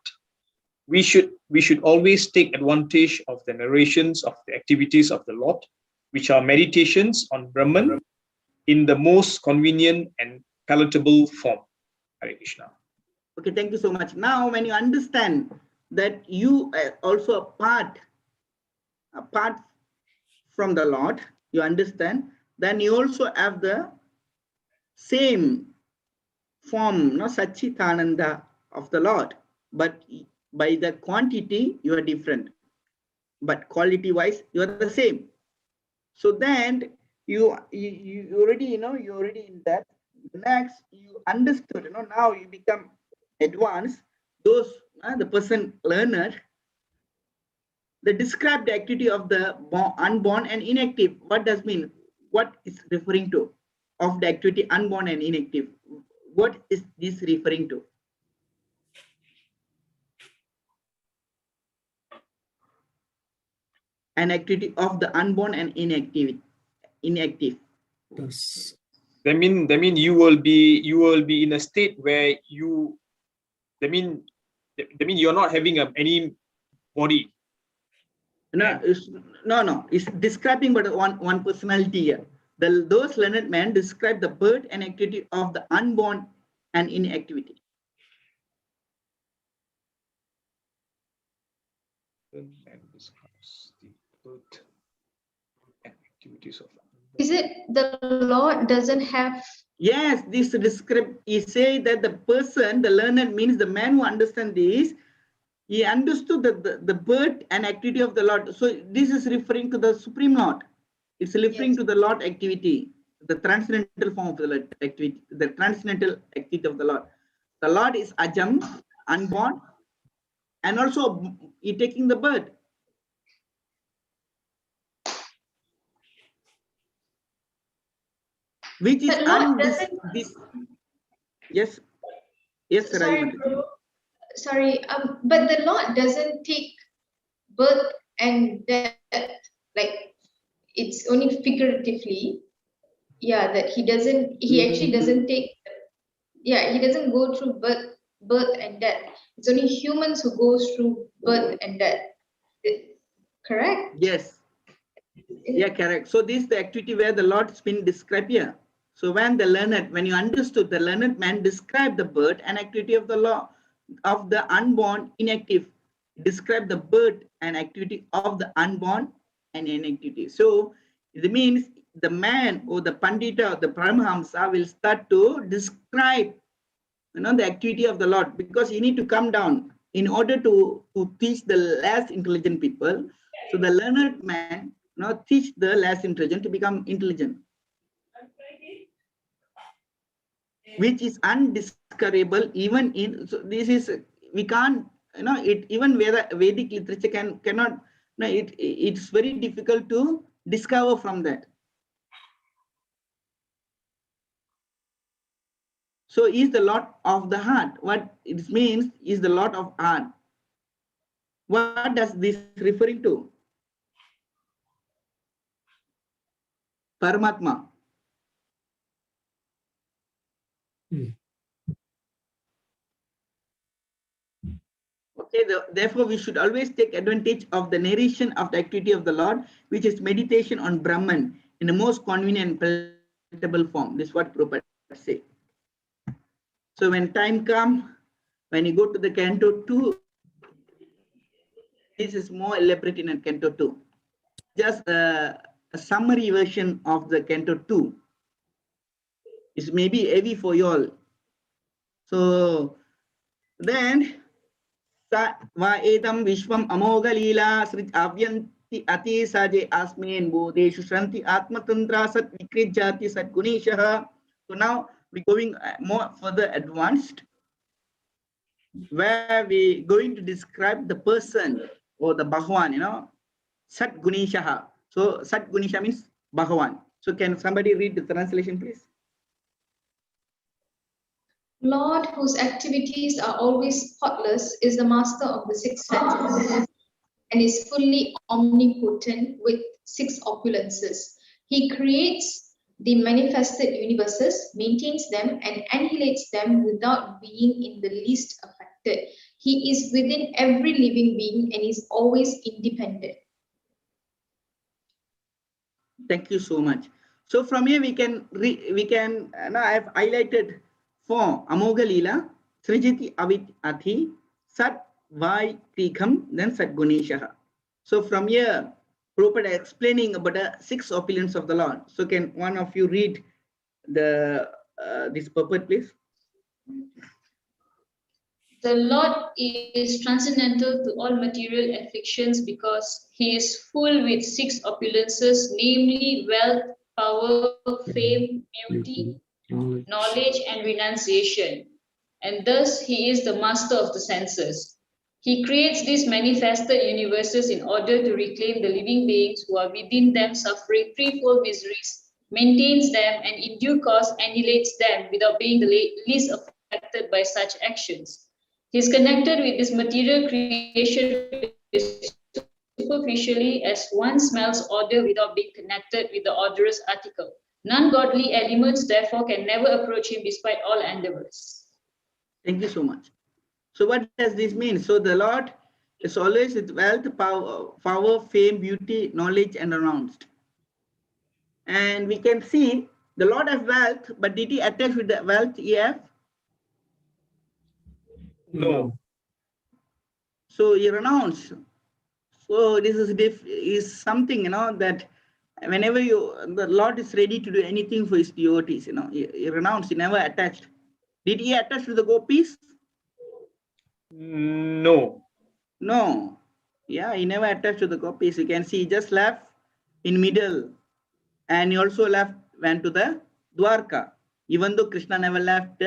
we should always take advantage of the narrations of the activities of the Lord, which are meditations on Brahman in the most convenient and palatable form. Hare Krishna. Okay, thank you so much. Now, when you understand that you are also apart from the Lord, you understand, then you also have the same form, no, Satchitananda of the Lord, but by the quantity you are different, but quality wise you are the same. So then you already, you're already in that. Next, you understood, now you become advanced. Those the person learner, they describe the activity of the unborn and inactive. What does mean? What is referring to of the activity unborn and inactive? What is this referring to? An activity of the unborn and inactive. Yes. That mean you will be in a state where that mean you're not having any body. No, it's describing but one personality here. Those learned men describe the birth and activity of the unborn and inactivity. And describes the birth and activities of. Is it the Lord doesn't have? Yes, this describe is say that the person, the learned means the man who understands this, he understood the birth and activity of the Lord. So this is referring to the Supreme Lord. It's referring to the Lord activity, the transcendental form of the Lord activity, the transcendental activity of the Lord. The Lord is Ajam, unborn, and also he taking the birth. Which is yes, sorry, but the Lord doesn't take birth and death, like it's only figuratively. Yeah, that he actually doesn't take. Yeah, he doesn't go through birth and death. It's only humans who goes through birth and death. Correct? Yes. Yeah, correct. So this is the activity where the Lord's been described here. So when you understood, the learned man described the birth and activity of the law of the unborn inactive, describe the birth and activity of the unborn and inactivity. So it means the man or the Pandita or the Paramahamsa will start to describe the activity of the Lord, because you need to come down in order to teach the less intelligent people. So the learned man teach the less intelligent to become intelligent, which is undiscoverable even in. So this is, we can't, it even Vedic literature cannot. It's very difficult to discover from that. So is the Lord of the heart. What it means is the Lord of heart. What does this referring to? Paramatma. Okay, therefore we should always take advantage of the narration of the activity of the Lord, which is meditation on Brahman in the most convenient and palatable form. This is what Purport say. So when time comes, when you go to the canto 2, this is more elaborate in canto 2. Just a summary version of the canto 2. It's maybe heavy for you all. So then va edam vishwam amoga leela srit avyanti ati saje asmin bodeshu shranti atmatantra sat vikrijati sat gunishah. So now we're going more further advanced, where we going to describe the person or the Bhagavan, Sat Gunishaha. So Sat Gunisha means Bhagavan. So can somebody read the translation, please? Lord, whose activities are always spotless, is the master of the six senses and is fully omnipotent with six opulences. He creates the manifested universes, maintains them, and annihilates them without being in the least affected. He is within every living being and is always independent. Thank you so much. So from here we can now I have highlighted 4 Amoga Leela, Srijiti Avit Athi, Sat Vai Tikam, then Sat Guneshaha. So from here, Prabhupada explaining about the 6 opulence of the Lord. So can one of you read the this purport, please? The Lord is transcendental to all material afflictions because he is full with 6 opulences, namely wealth, power, fame, beauty, knowledge, and renunciation. And thus he is the master of the senses. He creates these manifested universes in order to reclaim the living beings who are within them suffering threefold miseries, maintains them, and in due course annihilates them without being the least affected by such actions. He is connected with this material creation superficially as one smells odor without being connected with the odorous article. Non-godly elements therefore can never approach him despite all endeavors. Thank you so much. So what does this mean? So the Lord is always with wealth, power, fame, beauty, knowledge, and renounced. And we can see the Lord has wealth, but did he attach with the wealth he have? No. So he renounced. So this is something, that whenever the Lord is ready to do anything for his devotees, he renounced, he never attached. Did he attach to the gopis? No. No. Yeah, he never attached to the gopis. You can see he just left in middle, and he also went to the Dwarka, even though Krishna never left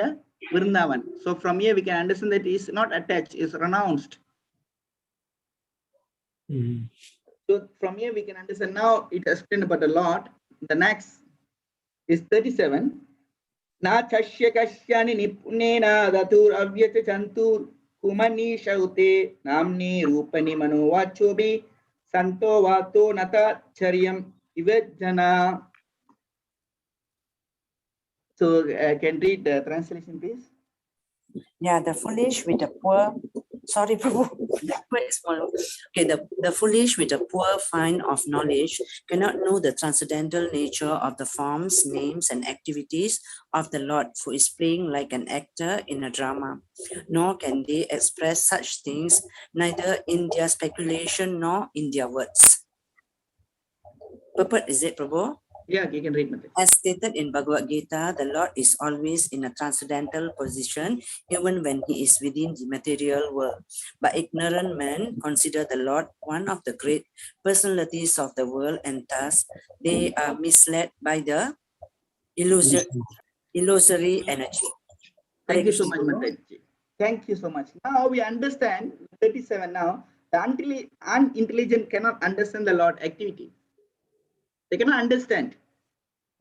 Vrindavan. So from here we can understand that he is not attached, he is renounced. So from here we can understand now it explained about the Lord. The next is 37. Na chashya kashyani nipunena datur avyata chantur kumani shaute namni rupani manovachobi santo vato nata charyam ivajana. So can read the translation, please? Yeah, the foolish with the poor. Sorry, Prabhu. Okay, the foolish with the poor find of knowledge cannot know the transcendental nature of the forms, names, and activities of the Lord, who is playing like an actor in a drama. Nor can they express such things, neither in their speculation nor in their words. Purport, is it, Prabhu? Yeah, you can read. Mate. As stated in Bhagavad Gita, the Lord is always in a transcendental position, even when he is within the material world. But ignorant men consider the Lord one of the great personalities of the world, and thus they are misled by the illusory energy. Thank you so much, Mataji. Thank you so much. Now we understand 37 now. The unintelligent cannot understand the Lord activity. They cannot understand.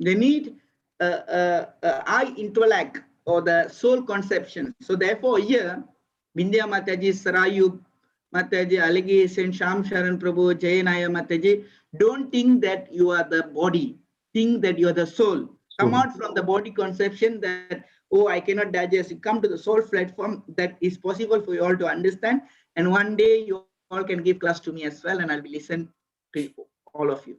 They need eye intellect or the soul conception. So therefore here, Vindhya Mataji, Sarayu Mataji, allegation, Sham Sharan Prabhu, Jayanaya Mataji, don't think that you are the body. Think that you are the soul. Come out from the body conception that, oh, I cannot digest. You come to the soul platform that is possible for you all to understand. And one day you all can give class to me as well, and I'll be listening to all of you.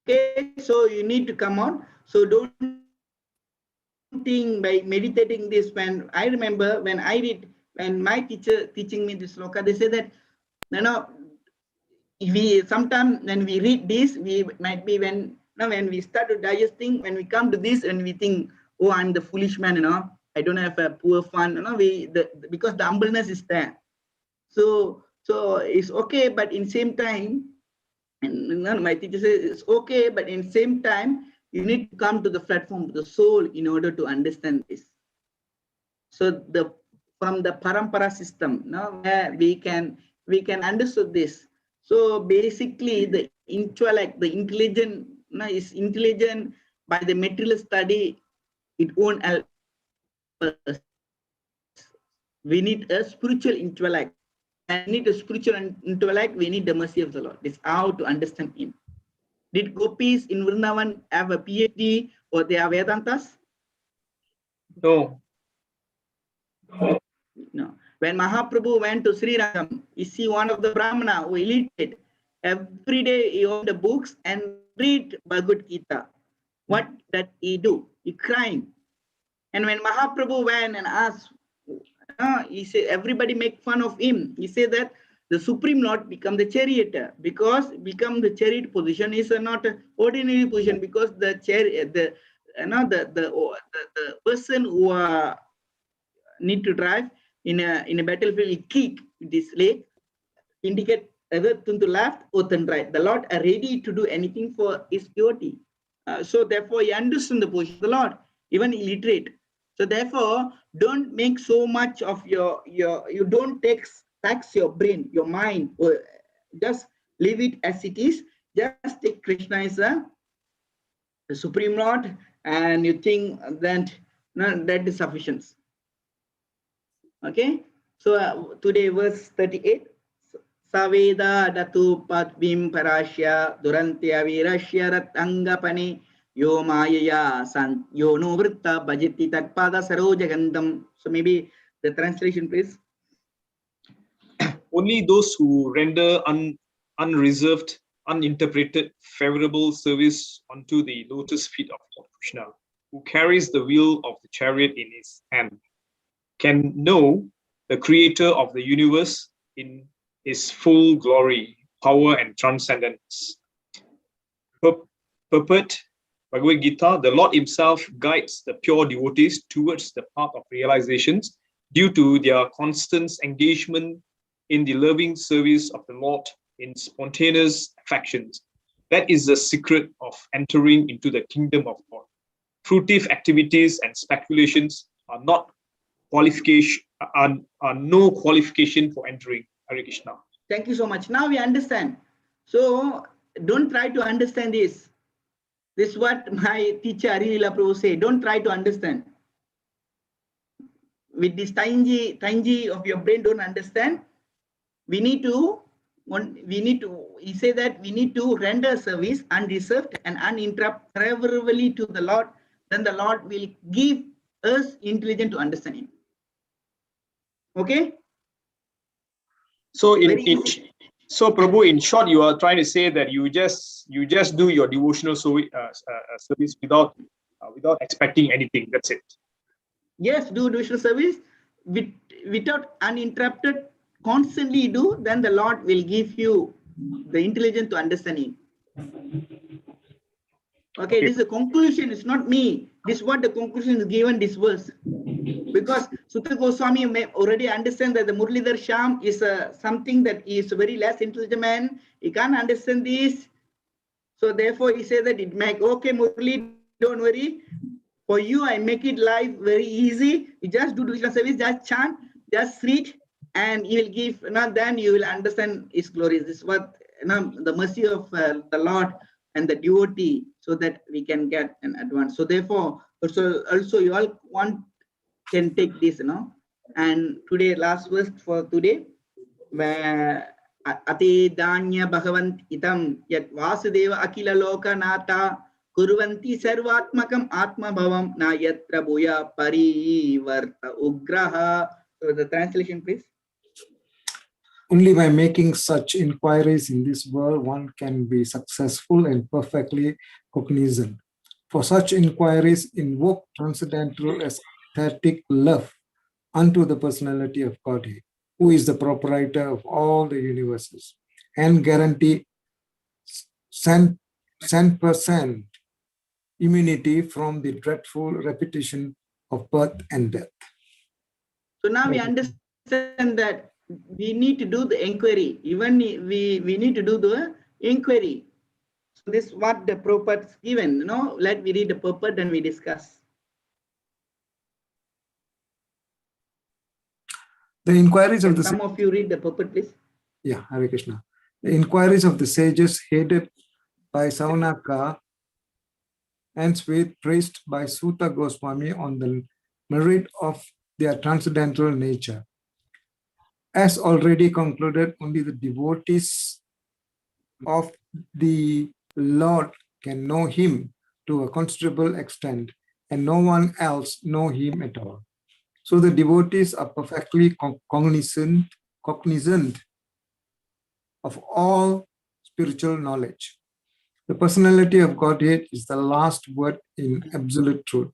Okay, so you need to come on. So don't think by meditating this. When I remember when my teacher teaching me this sloka, they say that sometimes when we read this, we might be when we start to digesting, when we come to this and we think, oh, I'm the foolish man, I don't have a poor fun, because the humbleness is there. So it's okay, but in same time, and my teacher says it's okay, but in same time, you need to come to the platform of the soul in order to understand this. So from the parampara system, where we can understand this. So basically, the intellect, the intelligent, is intelligent by the material study. It won't help us. We need a spiritual intellect. And need a spiritual intellect. We need the mercy of the Lord. This is how to understand Him. Did gopis in Vrindavan have a PhD or they are Vedantas? No. When Mahaprabhu went to Sri Rangam, you see one of the Brahmana who illiterate. Every day he owned the books and read Bhagavad Gita. What did he do? He crying. And when Mahaprabhu went and asked, he said, everybody make fun of him. He said that the Supreme Lord become the charioteer, because become the chariot position is not an ordinary position, because the chariot, the person who need to drive in a battlefield, he kick this leg, indicate either to the left or to the right. The Lord are ready to do anything for his devotee. So therefore, he understands the position of the Lord, even illiterate. So therefore, don't make so much of you don't tax your brain, your mind, or just leave it as it is. Just take Krishna as the Supreme Lord, and you think that that is sufficient. Okay, so today verse 38. Saveda datu patbim parashya durantya virashya ratangapane yo mayaya san yo no vritta bhajiti tatpada sarojagandam. So maybe the translation, please. Only those who render unreserved, uninterpreted, favorable service unto the lotus feet of Lord Krishna, who carries the wheel of the chariot in his hand, can know the creator of the universe in his full glory, power, and transcendence. Purport, Bhagavad Gita, the Lord himself guides the pure devotees towards the path of realizations due to their constant engagement in the loving service of the Lord in spontaneous affections. That is the secret of entering into the kingdom of God. Fruitive activities and speculations are not qualification, are no qualification for entering. Hare Krishna. Thank you so much. Now we understand. So don't try to understand this. This is what my teacher Arilila Prabhu said. Don't try to understand. With this tiny of your brain, don't understand. We need to, he said that we need to render service unreserved and uninterrupted favorably to the Lord. Then the Lord will give us intelligence to understand him. Okay? So so Prabhu, in short, you are trying to say that you just do your devotional service without expecting anything. That's it. Yes, do devotional service without uninterrupted. Constantly do, then the Lord will give you the intelligence to understand him. Okay, this is a conclusion. It's not me. This is what the conclusion is given this verse. Because Sutta Goswami may already understand that the Muralidhar Sham is something that is a very less intelligent man. He can't understand this. So therefore he said that it make, okay, Murali, don't worry. For you, I make it life very easy. You just do devotional service, just chant, just read, and he will give, then you will understand his glory. This is what, the mercy of the Lord and the devotee, so that we can get an advance. So therefore, also you all can take this, and today, last verse for today, where Ate Danya Bhagavant Itam Yat Vasudeva Akila Loka Nata Kurvanti Sarvatmakam Atma Bhavam Na Yatra Bhuya Parivarta Ugraha. So the translation, please. Only by making such inquiries in this world, one can be successful and perfectly cognizant. For such inquiries invoke transcendental aesthetic love unto the personality of Godhead, who is the proprietor of all the universes, and guarantee 100% immunity from the dreadful repetition of birth and death. So now we understand that we need to do the inquiry. Even we need to do the inquiry. So this is what the Purport is given. Let me read the Purport and we discuss. The inquiries of the some of you read the Purport, please. Yeah, Hare Krishna. The inquiries of the sages headed by Saunaka and praised by Sutta Goswami on the merit of their transcendental nature. As already concluded, only the devotees of the Lord can know him to a considerable extent, and no one else know him at all. So the devotees are perfectly cognizant of all spiritual knowledge. The personality of Godhead is the last word in absolute truth.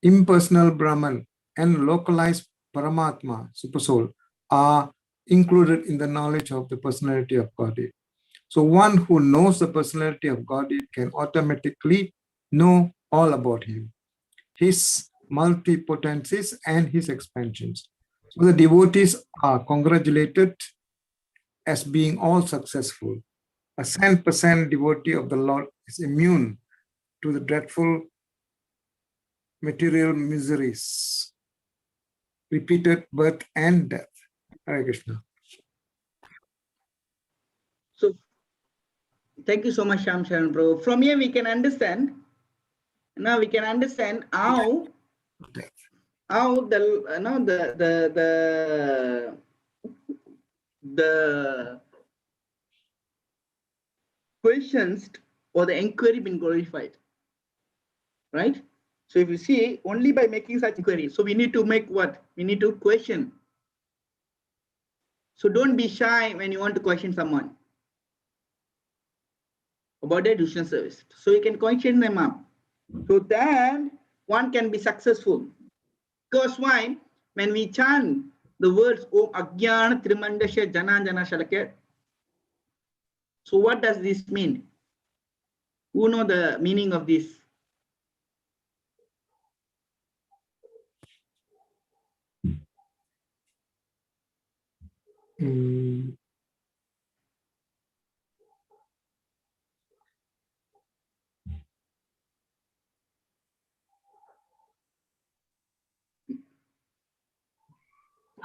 Impersonal Brahman and localized Paramatma, Supersoul, are included in the knowledge of the personality of Godhead. So one who knows the personality of Godhead can automatically know all about him, his multipotencies and his expansions. So the devotees are congratulated as being all successful. A 100% devotee of the Lord is immune to the dreadful material miseries, repeated birth and death. Hare Krishna. So thank you so much, Shyam Sharan Prabhu. From here we can understand, now we can understand how the questions or the inquiry been glorified, right? So if you see, only by making such inquiry, so we need to make what? We need to question. So don't be shy when you want to question someone about their devotional service. So you can question them up. So then one can be successful. Because why? When we chant the words Om Ajnana Trimandasya Jana Jana Shalakya. So what does this mean? Who know the meaning of this?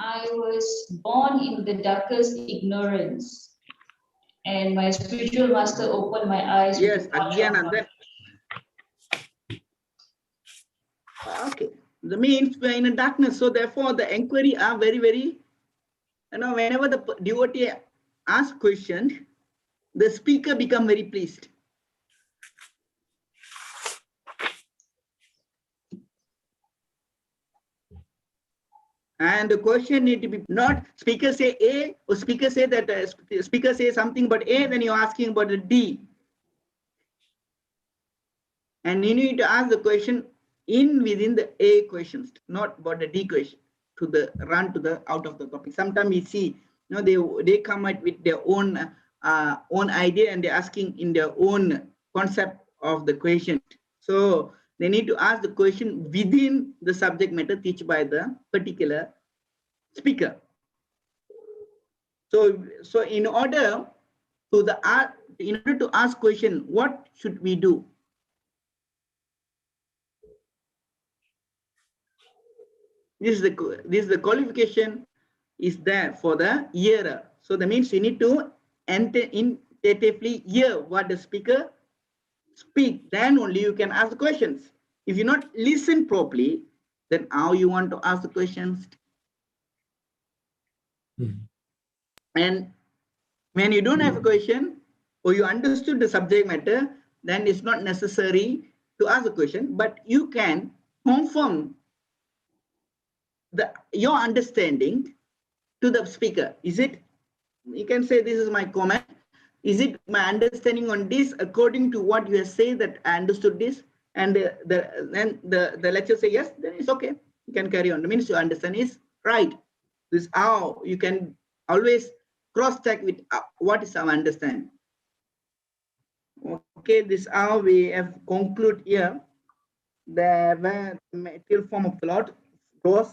I was born in the darkest ignorance, and my spiritual master opened my eyes. Yes, with the knowledge of Ajnana. God. Okay. That means we are in a darkness. So therefore the inquiry are very, very, whenever the devotee asks questions, the speaker become very pleased. And the question need to be not speaker say A or speaker say that speaker say something but A, then you're asking about the D. And you need to ask the question within the A questions, not about the D question, to the run to the out of the topic. Sometimes we see, they come up with their own idea and they're asking in their own concept of the question. So they need to ask the question within the subject matter teach by the particular speaker. So in order to ask question, what should we do? This is the qualification is there for the hearer. So that means you need to attentively hear what the speaker speak. Then only you can ask the questions. If you not listen properly, then how you want to ask the questions? And when you don't have a question or you understood the subject matter, then it's not necessary to ask the question, but you can confirm your understanding to the speaker. Is it, you can say, this is my comment. Is it my understanding on this according to what you have said that I understood this? And then the lecturer say yes, then it's okay. You can carry on. That means you understand is right. This is how you can always cross-check with what is our understanding. Okay, this is how we have conclude here the material form of the Lord goes.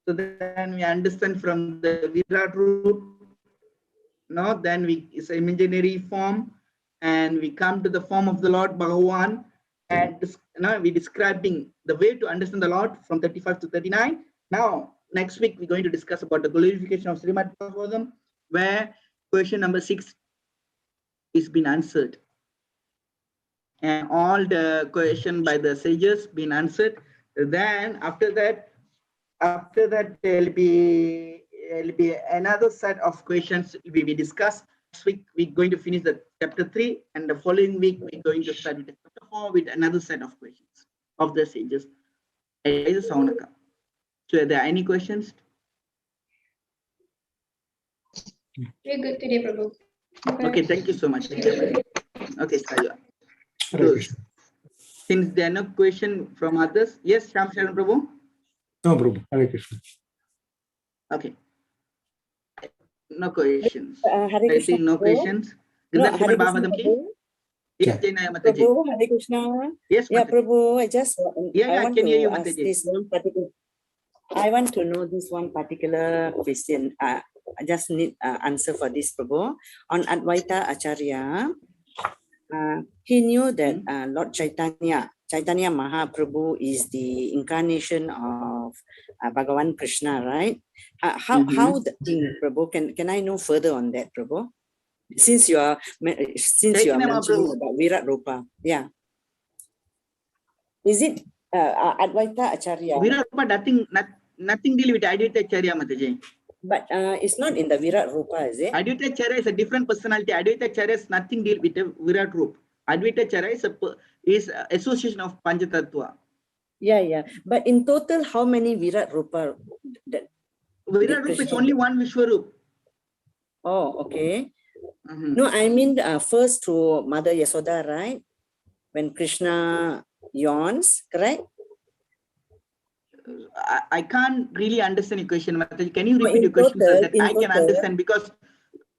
So then we understand from the Virat root. Now then it's an imaginary form, and we come to the form of the Lord Bhagavan, and now we're describing the way to understand the Lord from 35 to 39. Now next week we're going to discuss about the glorification of Srimad Bhagavatam, where question number 6 is been answered, and all the question by the sages been answered. Then after that there'll be another set of questions will be discussed. Next week we're going to finish the chapter 3, and the following week we're going to study the chapter 4 with another set of questions of the sages. So are there any questions? We're good today, Prabhu. Okay, thank you so much. Okay, Sayo. Hare So, Krishna. since there are no question from others, yes, Shyam Sharan Prabhu. No, Prabhu. Hare Krishna. Okay. No questions. Hare I Krishna. see no Prabhu. questions. Is No, that Hare Srimad Krishna. Bhagavatam ki? Prabhu. Yes, Jaina Mataji. Prabhu, Hare Krishna. Yes, Yeah, Mataji. Prabhu, I just Yeah, I I want can hear you, to ask Mataji. this one particular. I want to know this one particular question. I just need answer for this, Prabhu. On Advaita Acharya, he knew that Lord Chaitanya Mahaprabhu is the incarnation of Bhagavan Krishna, right? How the thing, Prabhu? Can I know further on that, Prabhu? Since you are Chaitanya mentioning Mahaprabhu. about Virat Rupa, yeah. Is it Advaita Acharya? Virat Rupa, nothing deal with Advaita Acharya, Mataji. But it's not in the Virat Rupa, is it? Advaita Acharya is a different personality. Advaita Acharya has nothing deal with a Virat Rupa. Advaita Acharya is association of Panchatattva. Yeah. But in total, how many Virat Rupa? Virat Rupa is only one Vishwarup. Oh, okay. No, I mean first to Mother Yasoda, right? When Krishna yawns, correct? I can't really understand your question, Mataji. Can you repeat in your question so total- that in I can total- understand? Because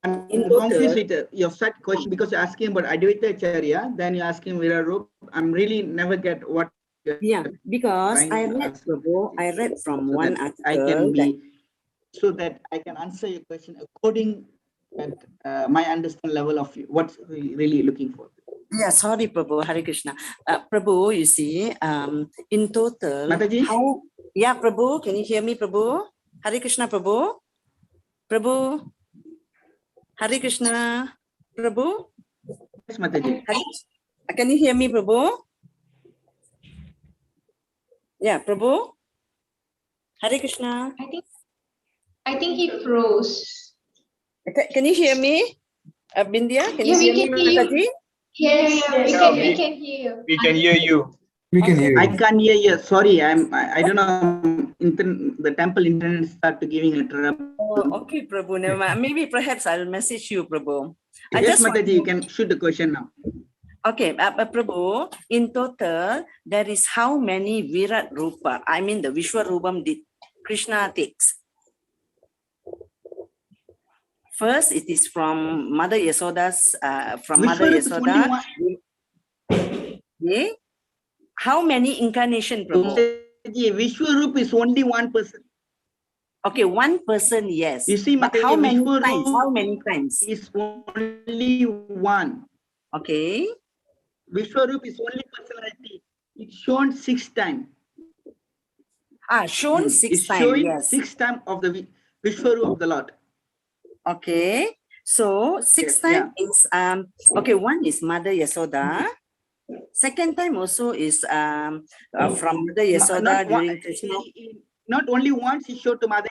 I'm in confused total- with your set question because you're asking about Advaita Acharya, then you're asking Virat Rupa. I'm really never get what. Yeah, because trying I to read, ask. Prabhu, I read from So one that article I can that be so that I can answer your question according at my understand level of what's really looking for. yeah, sorry, Prabhu, Hare Krishna. Prabhu, you see, in total, Mataji? how, yeah, Prabhu, can you hear me, Prabhu? Hare Krishna, Prabhu? Prabhu? Hare Krishna, Prabhu? Yes, Mataji. Can you hear me, Prabhu? Yeah, Prabhu? Hare Krishna. I think he froze. Can you hear me? Bindya, can Yeah, you we hear me, can hear you. Mataji? Yes, Yeah, we can hear you. We can hear you. We can hear I you. can't hear you. Sorry, I don't know. The temple internet started giving a trouble. Oh, okay, Prabhu. Never mind. Maybe perhaps I'll message you, Prabhu. I Yes, just want Mataji, you to- can shoot the question now. Okay, Prabhu, in total, there is how many Virat Rupa? I mean, the Vishwarupam did Krishna takes. First, it is from Mother Yasoda's, Mother Vishwarup is only Yasoda. one. Okay. How many incarnation, Prabhu? Mataji, Vishwarup is only one person. Okay, one person, yes. You see, But Mataji, how many Vishwarup times? How many times? is only one. Okay. Vishwarup is only personality. It's shown 6 times. Shown six It's times, showing yes. 6 times of the Vishwarup of the Lord. Okay. So six Yes, times is okay, one is Mother Yasoda. Second time also is from Mother Yasoda during Krishna. Not only once he showed to Mother.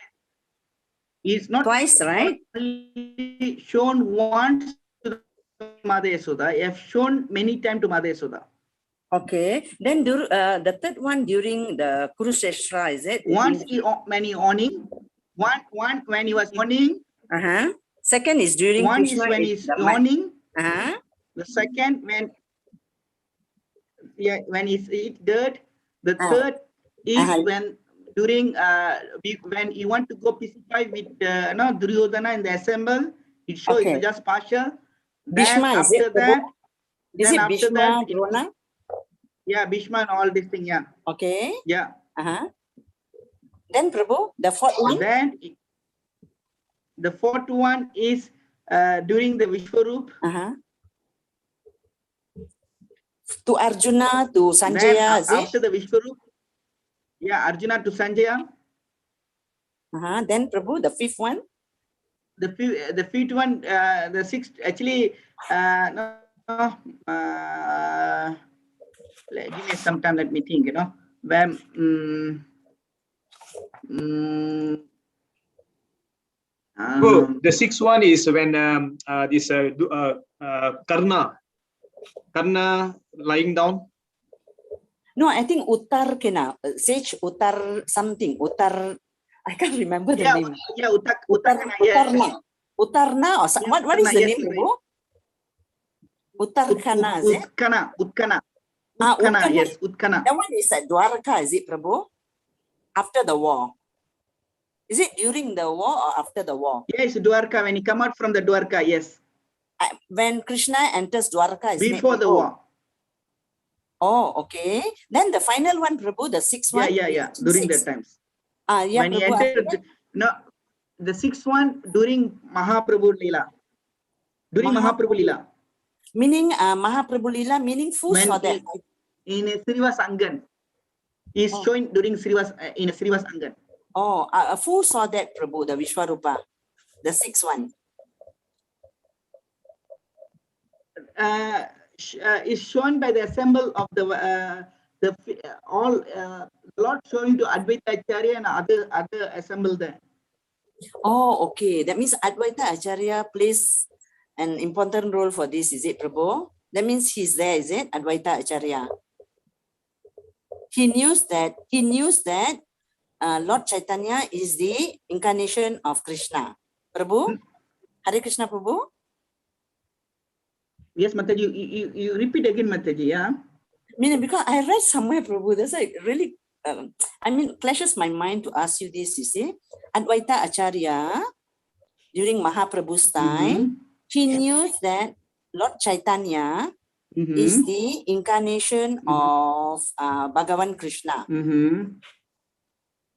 He's not Twice, right? only shown once to Mother Yasoda. He have shown many times to Mother Yasoda. Okay. Then the third one during the Kurukshetra, is it? Once when he owning, one when he was owning. Second is during One Krishna is when is he's the owning. Uh-huh. The second when he's eat dirt. The third is when during when you want to go pacify with Duryodhana in the assemble. It shows Okay. it's just partial. Bhishma, Then is it, after that, is then it after Bhishma, that, Drona? yeah, Bhishma and all this thing, yeah. Okay. Yeah. Then Prabhu, the fourth one? Then the fourth one is during the Vishwarup. To Arjuna, to Sanjaya, is after it? the Vishwarup, yeah, Arjuna to Sanjaya. Then Prabhu, the fifth one? The fifth one, the sixth, actually, give me some time, let me think, when, The sixth one is when this Karna lying down. No, I think Uttar Kena, Sage Uttar something, Uttar, I can't remember the Yeah, name. yeah, Uttar, Uttakana, yes. Uttarna. Uttarna or Yeah, what is the yes, name, Prabhu? Uttarkana, is it? Utkana, Utkana. Ah, Utkana, Utkana. yes, Utkana. That one is at Dwarka, is it, Prabhu? After the war. Is it during the war or after the war? Yes, Dwarka, when you come out from the Dwarka, yes. When Krishna enters Dwarka, isn't it, Before the Prabhu? war. Oh, okay. Then the final one, Prabhu, the sixth Yeah, one? yeah. During that times. Yeah, When he Prabhu. entered, no, the sixth one during Mahaprabhu Leela. During Mahaprabhu Leela. Meaning Mahaprabhu Leela, meaning who saw that? In a Srivas Angan. Is showing during Srivas, in a Srivas Angan. Oh, who saw that, Prabhu, the Vishwarupa? The sixth one. Is shown by the assemble of the Lord showing to Advaita Acharya and other assemble there. Oh, okay. That means Advaita Acharya plays an important role for this, is it, Prabhu? That means he's there, is it, Advaita Acharya? He knew that Lord Chaitanya is the incarnation of Krishna. Prabhu? Hare Krishna, Prabhu? Yes, Mataji, you repeat again, Mataji, yeah? Meaning, because I read somewhere, Prabhu, that's like really, clashes my mind to ask you this, you see. Advaita Acharya, during Mahaprabhu's time, he knew that Lord Chaitanya is the incarnation of Bhagavan Krishna.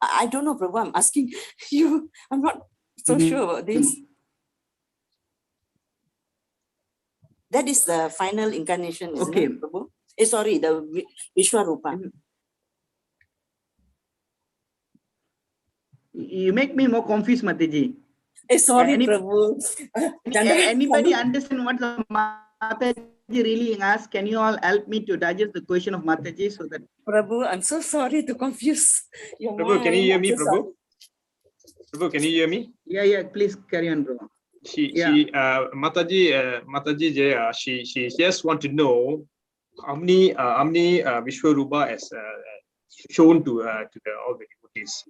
I don't know, Prabhu, I'm asking you. I'm not so sure about this. That is the final incarnation, isn't it, Prabhu? Sorry, the Vishwarupa. You make me more confused, Mataji. Sorry, Prabhu. Anybody understand what the Mataji really asked? Can you all help me to digest the question of Mataji so that... Prabhu, I'm so sorry to confuse your Prabhu, mind. can you hear me, Prabhu? Prabhu, can you hear me? Yeah, please carry on, bro. Mataji Jaya, she just want to know how many Vishwarupa as shown to all the devotees.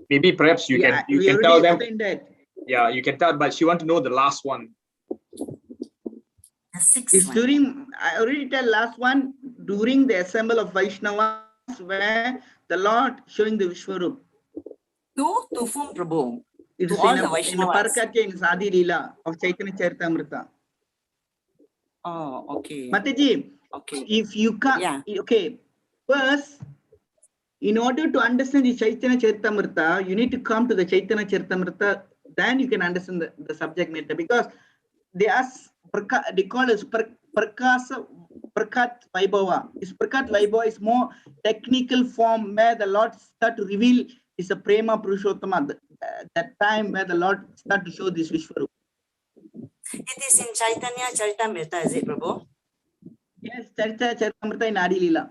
Maybe perhaps you can tell them. That. Yeah, you can tell, but she want to know the last one. The sixth it's one. during, I already tell last one, during the assemble of Vaishnavas where the Lord showing the Vishwarup. To whom, Prabhu? It to is all in the Vaishnavas. Parkatya in Sadi Leela of Chaitanya Charitamrita. Oh, okay. Mataji, okay. If you can't, okay, first, in order to understand the Chaitanya Charitamrita, you need to come to the Chaitanya Charitamrita, then you can understand the subject matter, because they call it Prakat Vaibhava. This Prakat Vaibhava is more technical form where the Lord start to reveal is a Prema Purushottama, that time where the Lord start to show this Vishwarup. It is in Chaitanya Charitamrita, is it, Prabhu? Yes, Chaitanya Charitamrita in Adi Leela.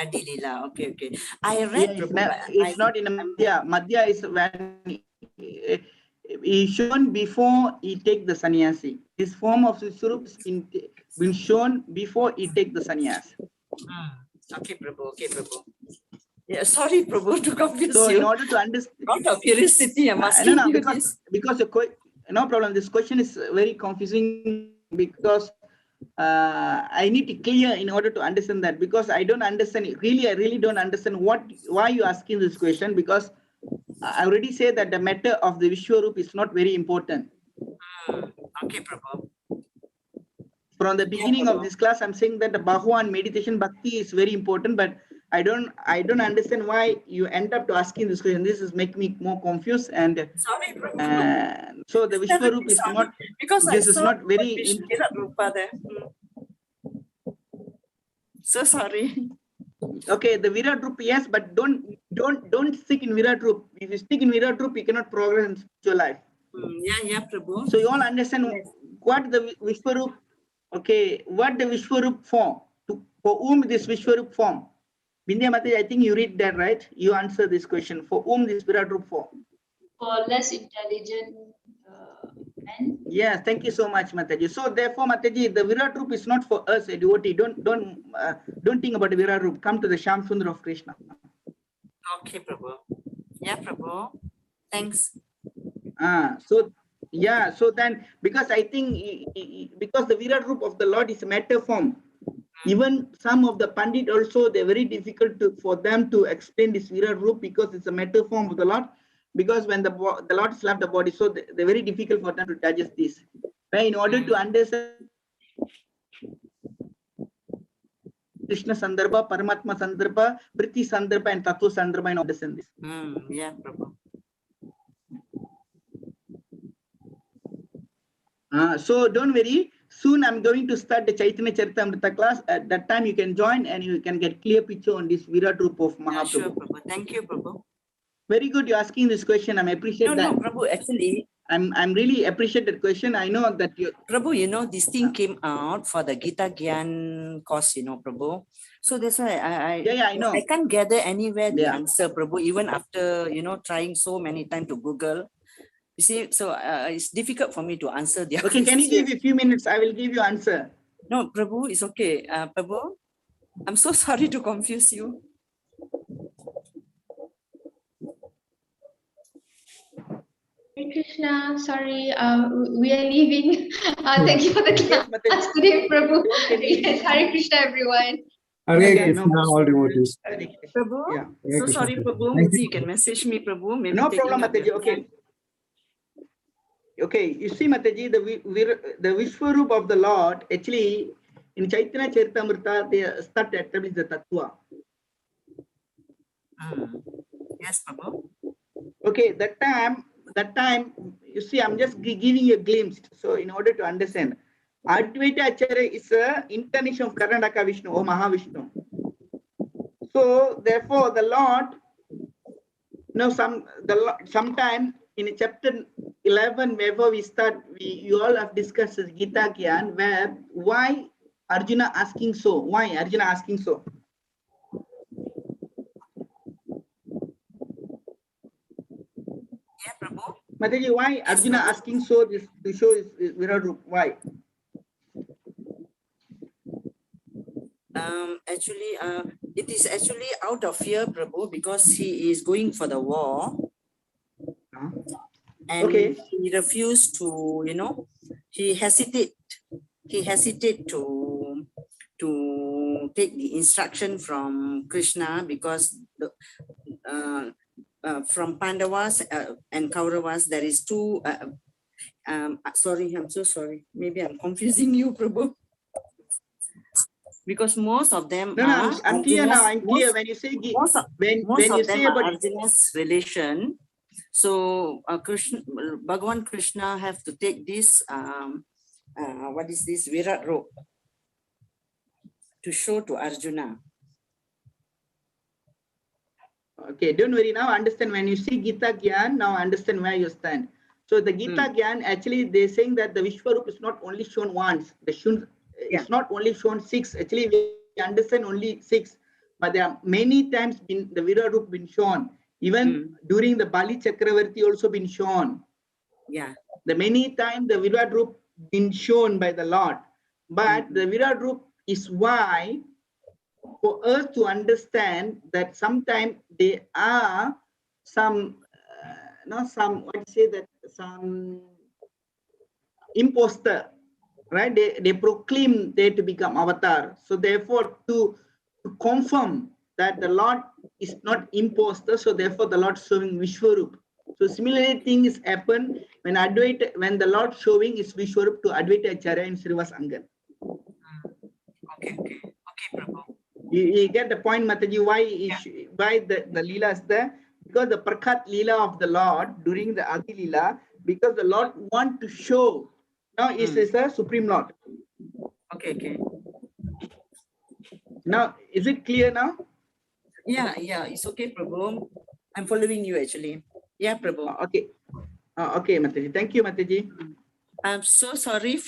Adi Leela, okay. I read, Prabhu. It's not in Madhya. Madhya is when he shown before he take the sannyasi. This form of Vishwarup is been shown before he take the sannyas. Okay, Prabhu. Yeah, sorry, Prabhu, to confuse you. So in order to understand, out of curiosity, I'm asking you because no problem. This question is very confusing because I need to clear in order to understand that, because I don't understand it. I really don't understand why you asking this question, because I already said that the matter of the Vishwarup is not very important. Okay, Prabhu. From the beginning of this class, I'm saying that the Bhagavan meditation bhakti is very important, but I don't understand why you end up to asking this question. This is making me more confused, and sorry, Prabhu. So the Vishwarup is not, because this is not very Virat Rupa there. So sorry. Okay, the Virat Rup, yes, but don't stick in Virat Rup. If you stick in Virat Rup, you cannot progress in spiritual life. Yeah, Prabhu. So you all understand what the Vishwarup, okay, what the Vishwarup form, for whom this Vishwarup form. Bindya Mataji, I think you read that, right? You answer this question. For whom this Virat Rup form? For less intelligent Amen. Yes, thank you so much, Mataji. So therefore, Mataji, the Virat Roop is not for us, a devotee. Don't think about the Virat Roop. Come to the Sham Sundar of Krishna. Okay, Prabhu. Yeah, Prabhu. Thanks. So yeah, so then because I think because the Virat Roop of the Lord is a matter form, even some of the Pandit also, they're very difficult for them to explain this Virat Roop because it's a matter form of the Lord. Because when the Lord has left the body, so they're very difficult for them to digest this. Right? In order to understand Krishna Sandarbha, Paramatma Sandarbha, Priti Sandarbha, and Tattva Sandarbha, and understand this. Yeah, Prabhu. So don't worry. Soon I'm going to start the Chaitanya Charitamrita class. At that time you can join and you can get clear picture on this Virat Roop of Yeah, Mahaprabhu. sure, Prabhu. Thank you, Prabhu. Very good. You're asking this question. I appreciate that. No, Prabhu, actually, I'm really appreciate that question. I know that you. Prabhu, this thing came out for the Gita Gyan course, Prabhu. So that's why I know. I can't gather anywhere the Yeah. answer, Prabhu, even after, trying so many times to Google. You see, so it's difficult for me to answer the Okay, can you give me a few minutes? I will give you answer. No, Prabhu, it's okay. Prabhu, I'm so sorry to confuse you. Hare Krishna, sorry, we are leaving. Thank you for the class today, Prabhu. Yes, Hare Krishna, everyone. Hare Yeah, Krishna, no. all devotees. Prabhu, Yeah. Hare so Krishna, sorry, Prabhu. Thank Maybe you can message me, Prabhu. Maybe No taking problem, up your Mataji. Okay. time. Okay, you see, Mataji, the Vishwaroop of the Lord, actually, in Chaitanya Charitamrita, they start to establish the Tattva. Yes, Prabhu. Okay, that time, you see, I'm just giving you a glimpse. So, in order to understand, Advaita Acharya is a incarnation of Karnataka Vishnu or Mahavishnu. So, therefore, the Lord, sometime in chapter 11, wherever you all have discussed Gita Gyan, where why Arjuna asking so? Why Arjuna asking so? Yeah, Prabhu. Mataji, why Arjuna asking so this to show his Virat Roop? Why? Actually, it is actually out of fear, Prabhu, because he is going for the war. And Okay. he refused to, he hesitated to take the instruction from Krishna because from Pandavas and Kauravas, there is two, sorry, I'm so sorry. Maybe I'm confusing you, Prabhu. Because most of them are I'm clear now. I'm clear. most, when you say most of when you them say are about Arjuna's relation. So Bhagavan Krishna have to take this what is this Virat Roop to show to Arjuna. Okay, don't worry. Now understand when you see Gita Gyan, now understand where you stand. So the Gita Gyan, actually they're saying that the Vishwaroop is not only shown once. It's not only shown 6. Actually, we understand only 6, but there are many times the Virat Roop been shown. Even during the Bali Chakravarti also been shown. Yeah. The many times the Virat Roop been shown by the Lord. But the Virat Roop is why for us to understand that sometimes there are some some imposter, right? They proclaim they to become avatar. So therefore to confirm that the Lord is not imposter, so therefore the Lord showing Vishwaroop. So similarly things happen when when the Lord showing his Vishwaroop to Advaita Acharya in Srivas Angan. Okay, Prabhu. You get the point, Mataji, why the Leela is there? Because the Prakhat Leela of the Lord during the Adi Leela, because the Lord want to show. Now is a Supreme Lord. Okay. Now, is it clear now? Yeah, it's okay, Prabhu. I'm following you actually. Yeah, Prabhu. Okay. Okay, Mataji. Thank you, Mataji. I'm so sorry for